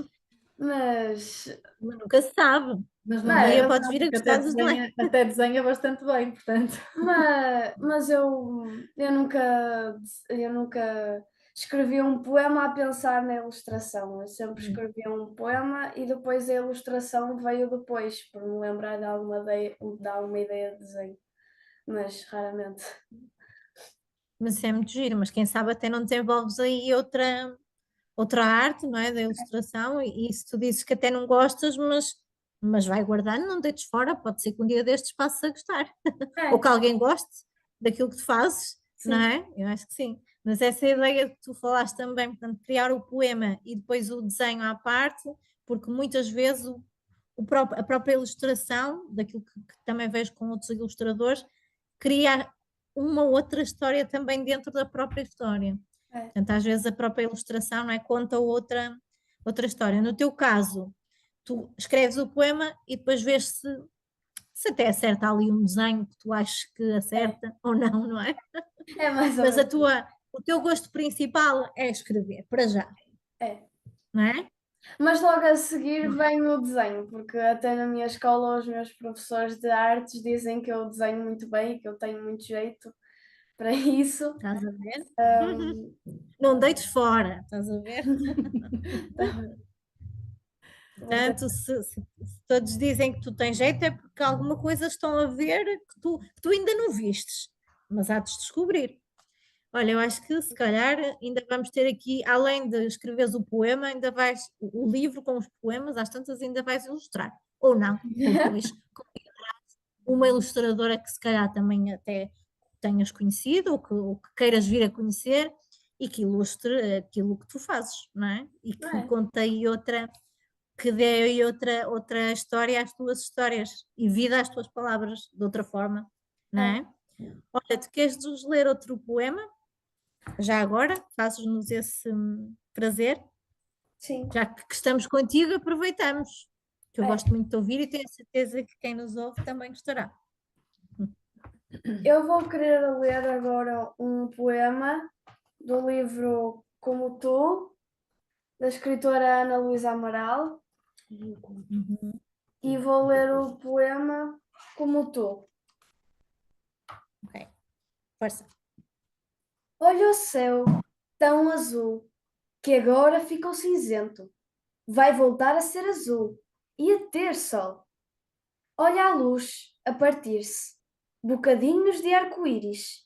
mas, Mas nunca se sabe. Mas Um não tem dia mas, podes razão, vir a porque gostar dos desenhos. até desenha bastante bem, portanto. mas eu nunca escrevi um poema a pensar na ilustração. Eu sempre escrevi um poema e depois a ilustração veio depois, por me lembrar de alguma ideia de desenho. Mas raramente. Mas isso é muito giro, mas quem sabe até não desenvolves aí outra arte, não é? Da ilustração, e se tu dizes que até não gostas, mas vai guardando, não deites fora, pode ser que um dia destes passes a gostar. Ou É, que alguém goste daquilo que tu fazes, não sim. é? Eu acho que sim. Mas essa ideia que tu falaste também, portanto, criar o poema e depois o desenho à parte, porque muitas vezes a própria ilustração, daquilo que também vejo com outros ilustradores, cria uma outra história também dentro da própria história. É. Portanto, às vezes a própria ilustração, não é, conta outra história. No teu caso, tu escreves o poema e depois vês se até acerta ali um desenho que tu achas que acerta ou não, não é? É mais ou Mas menos isso. o teu gosto principal é escrever, para já, É. não é? Mas logo a seguir vem o desenho, porque até na minha escola os meus professores de artes dizem que eu desenho muito bem e que eu tenho muito jeito para isso. Estás a ver? Ahm, Não deites fora, estás a ver? vou ter- Portanto, se todos dizem que tu tens jeito, é porque alguma coisa estão a ver que tu ainda não vistes, mas há de descobrir. Olha, eu acho que se calhar ainda vamos ter aqui, além de escreveres o poema, ainda vais, o livro com os poemas, às tantas ainda vais ilustrar. Ou não, ou depois uma ilustradora que se calhar também até tenhas conhecido ou que queiras vir a conhecer e que ilustre aquilo que tu fazes, não é? E que É, conte aí que dê aí outra história às tuas histórias e vida às tuas palavras, de outra forma, não é. é? Olha, tu queres-nos ler outro poema? Já agora, fazes-nos esse prazer, Sim, já que estamos contigo, aproveitamos, que eu é. gosto muito de ouvir e tenho certeza que quem nos ouve também gostará. Eu vou querer ler agora um poema do livro Como Tu, da escritora Ana Luísa Amaral, Uhum. e vou ler o poema Como Tu. Ok, força. Olha o céu tão azul que agora ficou cinzento. Vai voltar a ser azul e a ter sol. Olha a luz a partir-se, bocadinhos de arco-íris.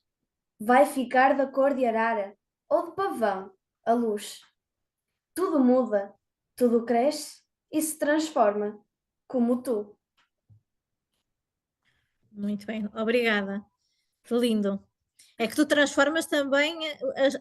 Vai ficar da cor de arara ou de pavão, a luz. Tudo muda, tudo cresce e se transforma, como tu. Muito bem, obrigada. Que lindo. É que tu transformas também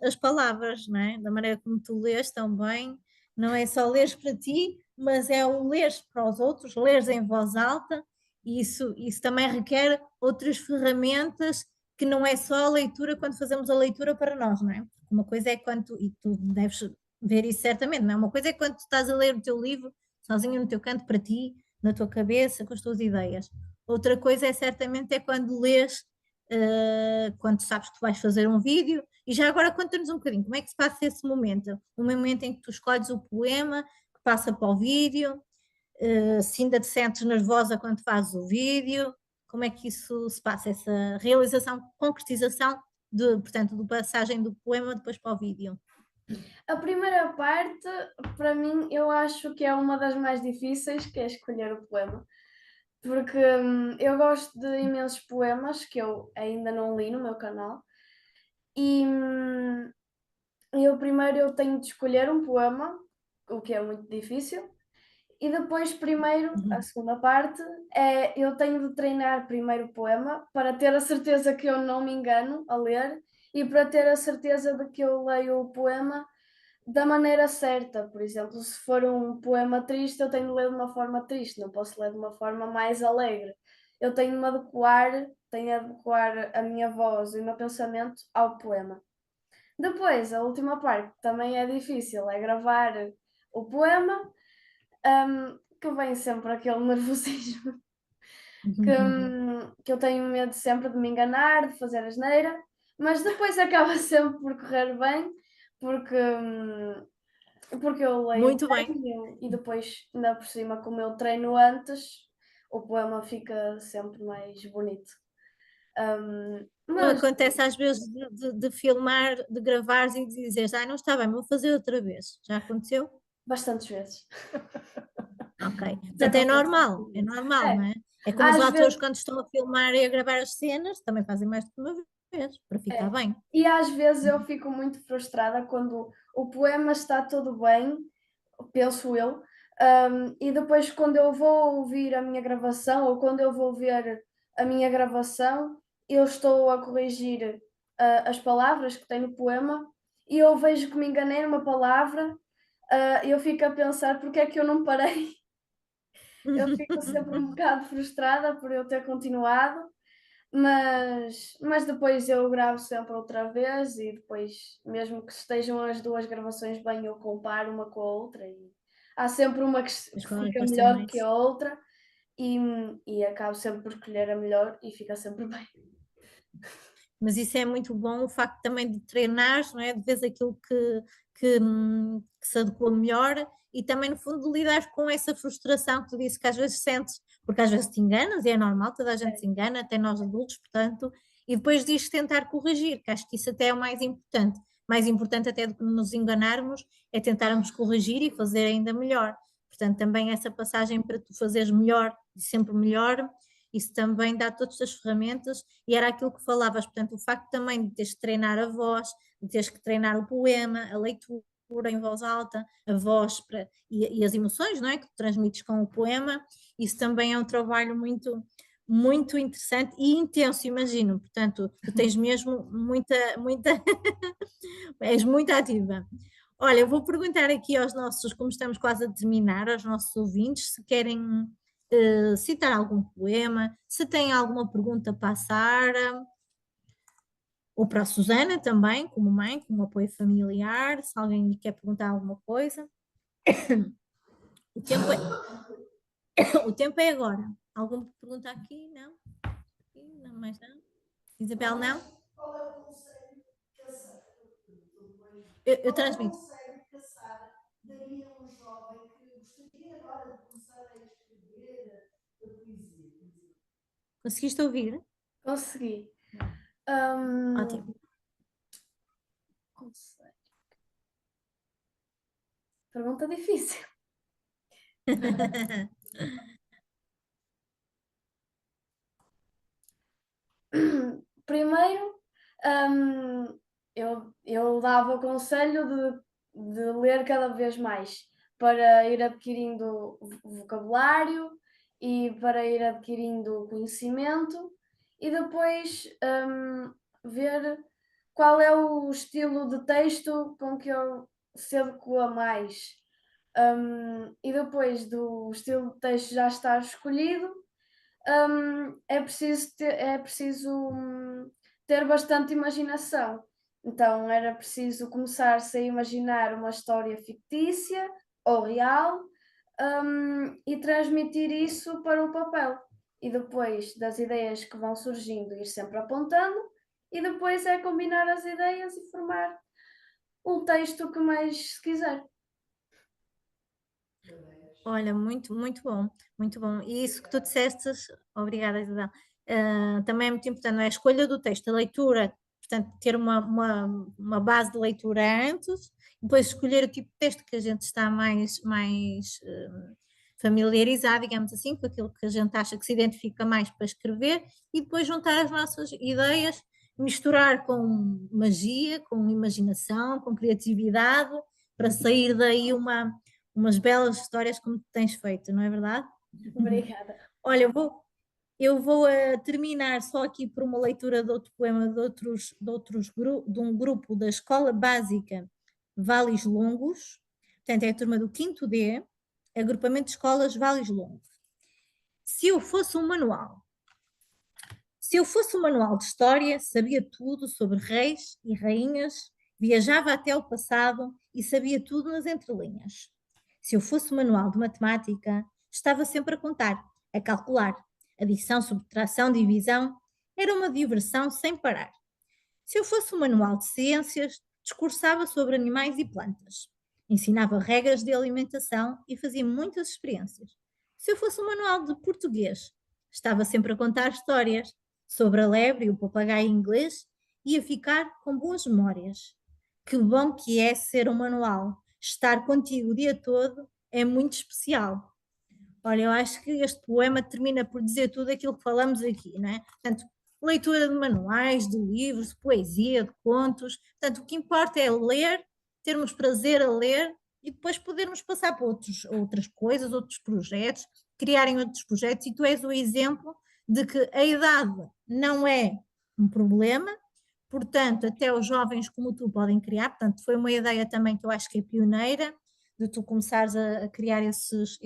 as palavras, não é? Da maneira como tu lês também, não é só leres para ti, mas é o leres para os outros, leres em voz alta, e isso também requer outras ferramentas que não é só a leitura quando fazemos a leitura para nós, não é? Uma coisa é quando, e tu deves ver isso certamente, não é? Uma coisa é quando tu estás a ler o teu livro sozinho no teu canto para ti, na tua cabeça, com as tuas ideias. Outra coisa é certamente é quando lês quando sabes que tu vais fazer um vídeo. E já agora conta-nos um bocadinho, como é que se passa esse momento? O momento em que tu escolhes o poema, que passa para o vídeo, se ainda te sentes nervosa quando fazes o vídeo, como é que isso se passa, essa realização, concretização, portanto, do passagem do poema depois para o vídeo? A primeira parte, para mim, eu acho que é uma das mais difíceis, que é escolher o poema. Porque eu gosto de imensos poemas que eu ainda não li no meu canal. E eu tenho de escolher um poema, o que é muito difícil. E depois, primeiro, a segunda parte, é eu tenho de treinar primeiro o poema para ter a certeza que eu não me engano a ler e para ter a certeza de que eu leio o poema da maneira certa. Por exemplo, se for um poema triste, eu tenho de ler de uma forma triste, não posso ler de uma forma mais alegre. Eu tenho de adequar a minha voz e o meu pensamento ao poema. Depois, a última parte também é difícil, é gravar o poema, que vem sempre aquele nervosismo que eu tenho medo sempre de me enganar, de fazer asneira, mas depois acaba sempre por correr bem, porque, porque eu leio Muito bem. bem e depois, ainda por cima, como eu treino antes, o poema fica sempre mais bonito. Não Mas acontece às vezes de filmar, de gravares e de dizeres, não está bem, vou fazer outra vez. Já aconteceu? bastantes vezes. Ok. Já Portanto, acontece. é normal, não É, é? É como os às atores vezes, quando estão a filmar e a gravar as cenas, também fazem mais do que uma vez, para ficar bem. e às vezes eu fico muito frustrada quando o poema está tudo bem, penso eu, e depois quando eu vou ouvir a minha gravação ou quando eu vou ver a minha gravação, eu estou a corrigir as palavras que tem no poema e eu vejo que me enganei numa palavra, eu fico a pensar porque é que eu não parei. Eu fico sempre um bocado frustrada por eu ter continuado, mas depois eu gravo sempre outra vez e depois, mesmo que estejam as duas gravações bem, eu comparo uma com a outra e há sempre uma Mas que qual é que fica gosta melhor do que mais? a outra e acabo sempre por escolher a melhor e fica sempre bem. Mas isso é muito bom, o facto também de treinares, não é? De veres aquilo que se adequa melhor e também, no fundo, de lidares com essa frustração que tu disse que às vezes sentes, porque às vezes te enganas e é normal, toda a gente se engana, até nós adultos, portanto, e depois diz tentar corrigir, que acho que isso até é o mais importante. Mais importante até do que nos enganarmos é tentarmos corrigir e fazer ainda melhor. Portanto, também essa passagem para tu fazeres melhor e sempre melhor, isso também dá todas as ferramentas e era aquilo que falavas, portanto, o facto também de teres que treinar a voz, de teres que treinar o poema, a leitura em voz alta, a voz e as emoções, não é, que tu transmites com o poema, isso também é um trabalho muito interessante e intenso, imagino, portanto, tu tens mesmo és muito ativa. Olha, eu vou perguntar aqui aos nossos, como estamos quase a terminar, aos nossos ouvintes, se querem citar algum poema, se têm alguma pergunta para a Sara, ou para a Susana também, como mãe, como apoio familiar, se alguém lhe quer perguntar alguma coisa. O tempo o tempo é agora. Alguma pergunta aqui? Não? Não, mais não? Isabel, não? Eu transmito. Daria a um jovem que gostaria agora de começar a escrever a poesia? Conseguiste ouvir? Consegui. Ótimo. Conselho. Pergunta difícil. Primeiro, eu dava o conselho de ler cada vez mais para ir adquirindo vocabulário e para ir adquirindo conhecimento e depois ver qual é o estilo de texto com que eu se adequa mais. E depois do estilo de texto já estar escolhido, é preciso ter bastante imaginação. Então era preciso começar-se a imaginar uma história fictícia ou real, e transmitir isso para o papel. E depois das ideias que vão surgindo, ir sempre apontando, e depois é combinar as ideias e formar o texto que mais se quiser. Olha, muito, muito bom, muito bom. E isso que tu disseste, obrigada, Isabel, também é muito importante, não é? A escolha do texto, a leitura, portanto, ter uma base de leitura antes, depois escolher o tipo de texto que a gente está mais familiarizado, digamos assim, com aquilo que a gente acha que se identifica mais para escrever, e depois juntar as nossas ideias, misturar com magia, com imaginação, com criatividade, para sair daí umas belas histórias como tu tens feito, não é verdade? Obrigada. Olha, eu vou terminar só aqui por uma leitura de outro poema de um grupo da Escola Básica Vales Longos, portanto é a turma do 5º D, agrupamento de escolas Vales Longos. Se eu fosse um manual, se eu fosse um manual de história, sabia tudo sobre reis e rainhas, viajava até o passado e sabia tudo nas entrelinhas. Se eu fosse um manual de matemática, estava sempre a contar, a calcular. Adição, subtração, divisão, era uma diversão sem parar. Se eu fosse um manual de ciências, discursava sobre animais e plantas. Ensinava regras de alimentação e fazia muitas experiências. Se eu fosse um manual de português, estava sempre a contar histórias sobre a lebre e o papagaio inglês e a ficar com boas memórias. Que bom que é ser um manual. Estar contigo o dia todo é muito especial. Olha, eu acho que este poema termina por dizer tudo aquilo que falamos aqui, não é? Portanto, leitura de manuais, de livros, de poesia, de contos. Portanto, o que importa é ler, termos prazer a ler e depois podermos passar para outras coisas, outros projetos, criarem outros projetos. E tu és o exemplo de que a idade não é um problema, portanto, até os jovens como tu podem criar. Portanto, foi uma ideia também que eu acho que é pioneira, de tu começares a criar esses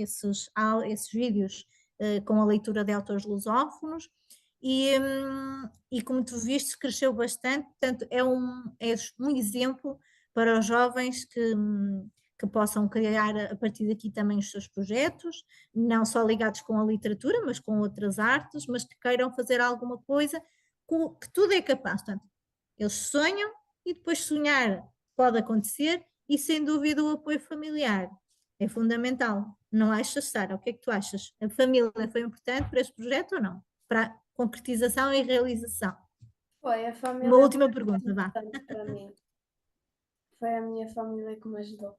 vídeos com a leitura de autores lusófonos e como tu viste, cresceu bastante, portanto és um exemplo para os jovens que possam criar a partir daqui também os seus projetos, não só ligados com a literatura, mas com outras artes, mas que queiram fazer alguma coisa, que tudo é capaz, portanto, eles sonham e depois sonhar pode acontecer e sem dúvida o apoio familiar é fundamental. Não achas, Sara? O que é que tu achas? A família foi importante para este projeto ou não? Para a concretização e realização? Foi a família. Uma última pergunta, vá. Importante para mim. Foi a minha família que me ajudou.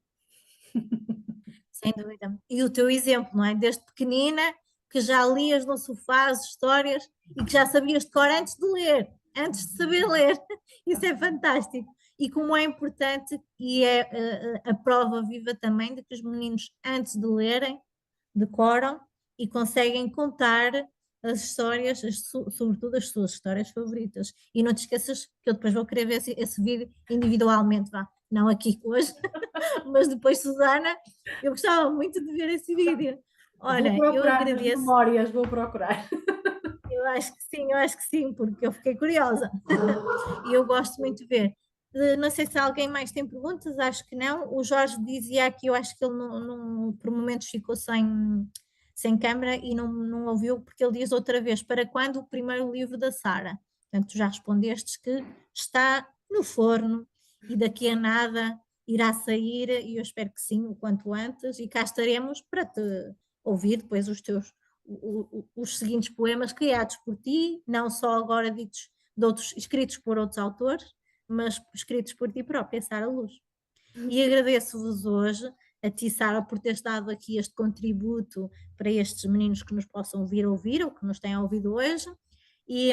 Sem dúvida. E o teu exemplo, não é? Desde pequenina, que já lias no sofá as histórias e que já sabias de cor antes de ler, antes de saber ler. Isso é fantástico. E como é importante, e é a prova viva também de que os meninos, antes de lerem, decoram e conseguem contar as histórias, sobretudo as suas histórias favoritas. E não te esqueças que eu depois vou querer ver esse vídeo individualmente, vá. Não aqui hoje, mas depois, Susana, eu gostava muito de ver esse vídeo. Olha, Vou eu procurar nas agradeço. memórias, vou procurar. Eu acho que sim, porque eu fiquei curiosa. E eu gosto muito de ver. Não sei se alguém mais tem perguntas, acho que não. O Jorge dizia aqui, eu acho que ele por momentos ficou sem câmara e não ouviu, porque ele diz outra vez, para quando o primeiro livro da Sara? Portanto, tu já respondeste que está no forno e daqui a nada irá sair, e eu espero que sim, o quanto antes, e cá estaremos para te ouvir depois os seguintes poemas criados por ti, não só agora ditos escritos por outros autores, mas escritos por ti própria, Sara Luz. E agradeço-vos hoje, a ti, Sara, por teres dado aqui este contributo para estes meninos que nos possam vir ouvir ou que nos têm ouvido hoje. E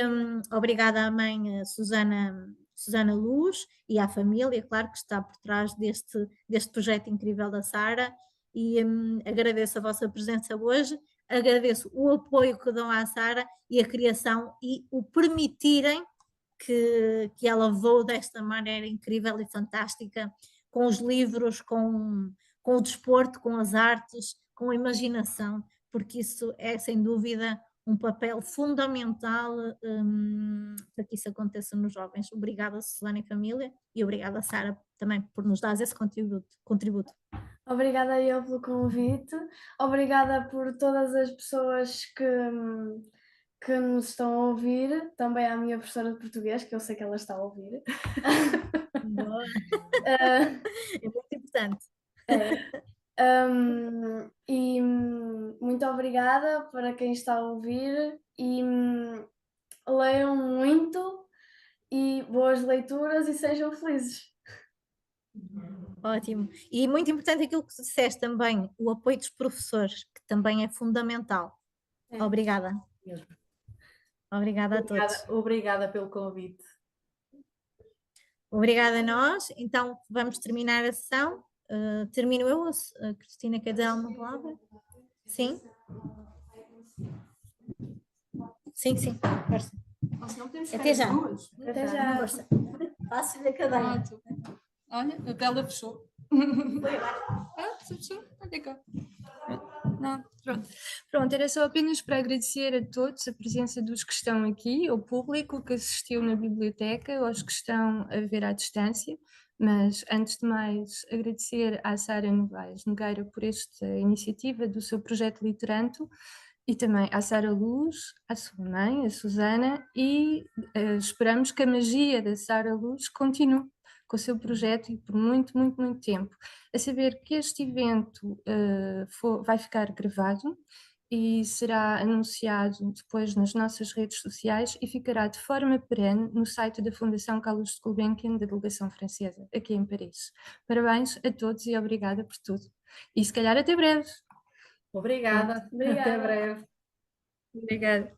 obrigada à mãe Susana Luz e à família, claro, que está por trás deste projeto incrível da Sara. E agradeço a vossa presença hoje, agradeço o apoio que dão à Sara e a criação e o permitirem que ela voou desta maneira incrível e fantástica, com os livros, com o desporto, com as artes, com a imaginação, porque isso é sem dúvida um papel fundamental para que isso aconteça nos jovens. Obrigada, Susana e família, e obrigada, Sara, também por nos dar esse contributo. Obrigada eu pelo convite, obrigada por todas as pessoas que nos estão a ouvir, também à minha professora de português, que eu sei que ela está a ouvir. Boa. Ah, É muito importante. E muito obrigada para quem está a ouvir e leiam muito e boas leituras e sejam felizes. Ótimo. E muito importante aquilo que tu disseste também, o apoio dos professores, que também é fundamental. É. Obrigada. Mesmo. Obrigada a todos. Obrigada pelo convite. Obrigada a nós. Então, vamos terminar a sessão. Termino eu, a Cristina quer dizer alguma palavra? Sim? Sim, sim. Força. Até já. Até já. Força. Passo-lhe a cadeira. Pronto. Olha, a tela fechou. Fechou. Olha cá. Não, pronto. Pronto, era só apenas para agradecer a todos a presença dos que estão aqui, ao público que assistiu na biblioteca, aos que estão a ver à distância, mas antes de mais agradecer à Sara Nogueira por esta iniciativa do seu projeto Literanto e também à Sara Luz, à sua mãe, a Susana, e esperamos que a magia da Sara Luz continue com o seu projeto e por muito, muito, muito tempo. A saber que este evento vai ficar gravado e será anunciado depois nas nossas redes sociais e ficará de forma perene no site da Fundação Carlos de Gulbenkian da delegação francesa, aqui em Paris. Parabéns a todos e obrigada por tudo. E se calhar até breve. Obrigada. Até breve. Obrigada.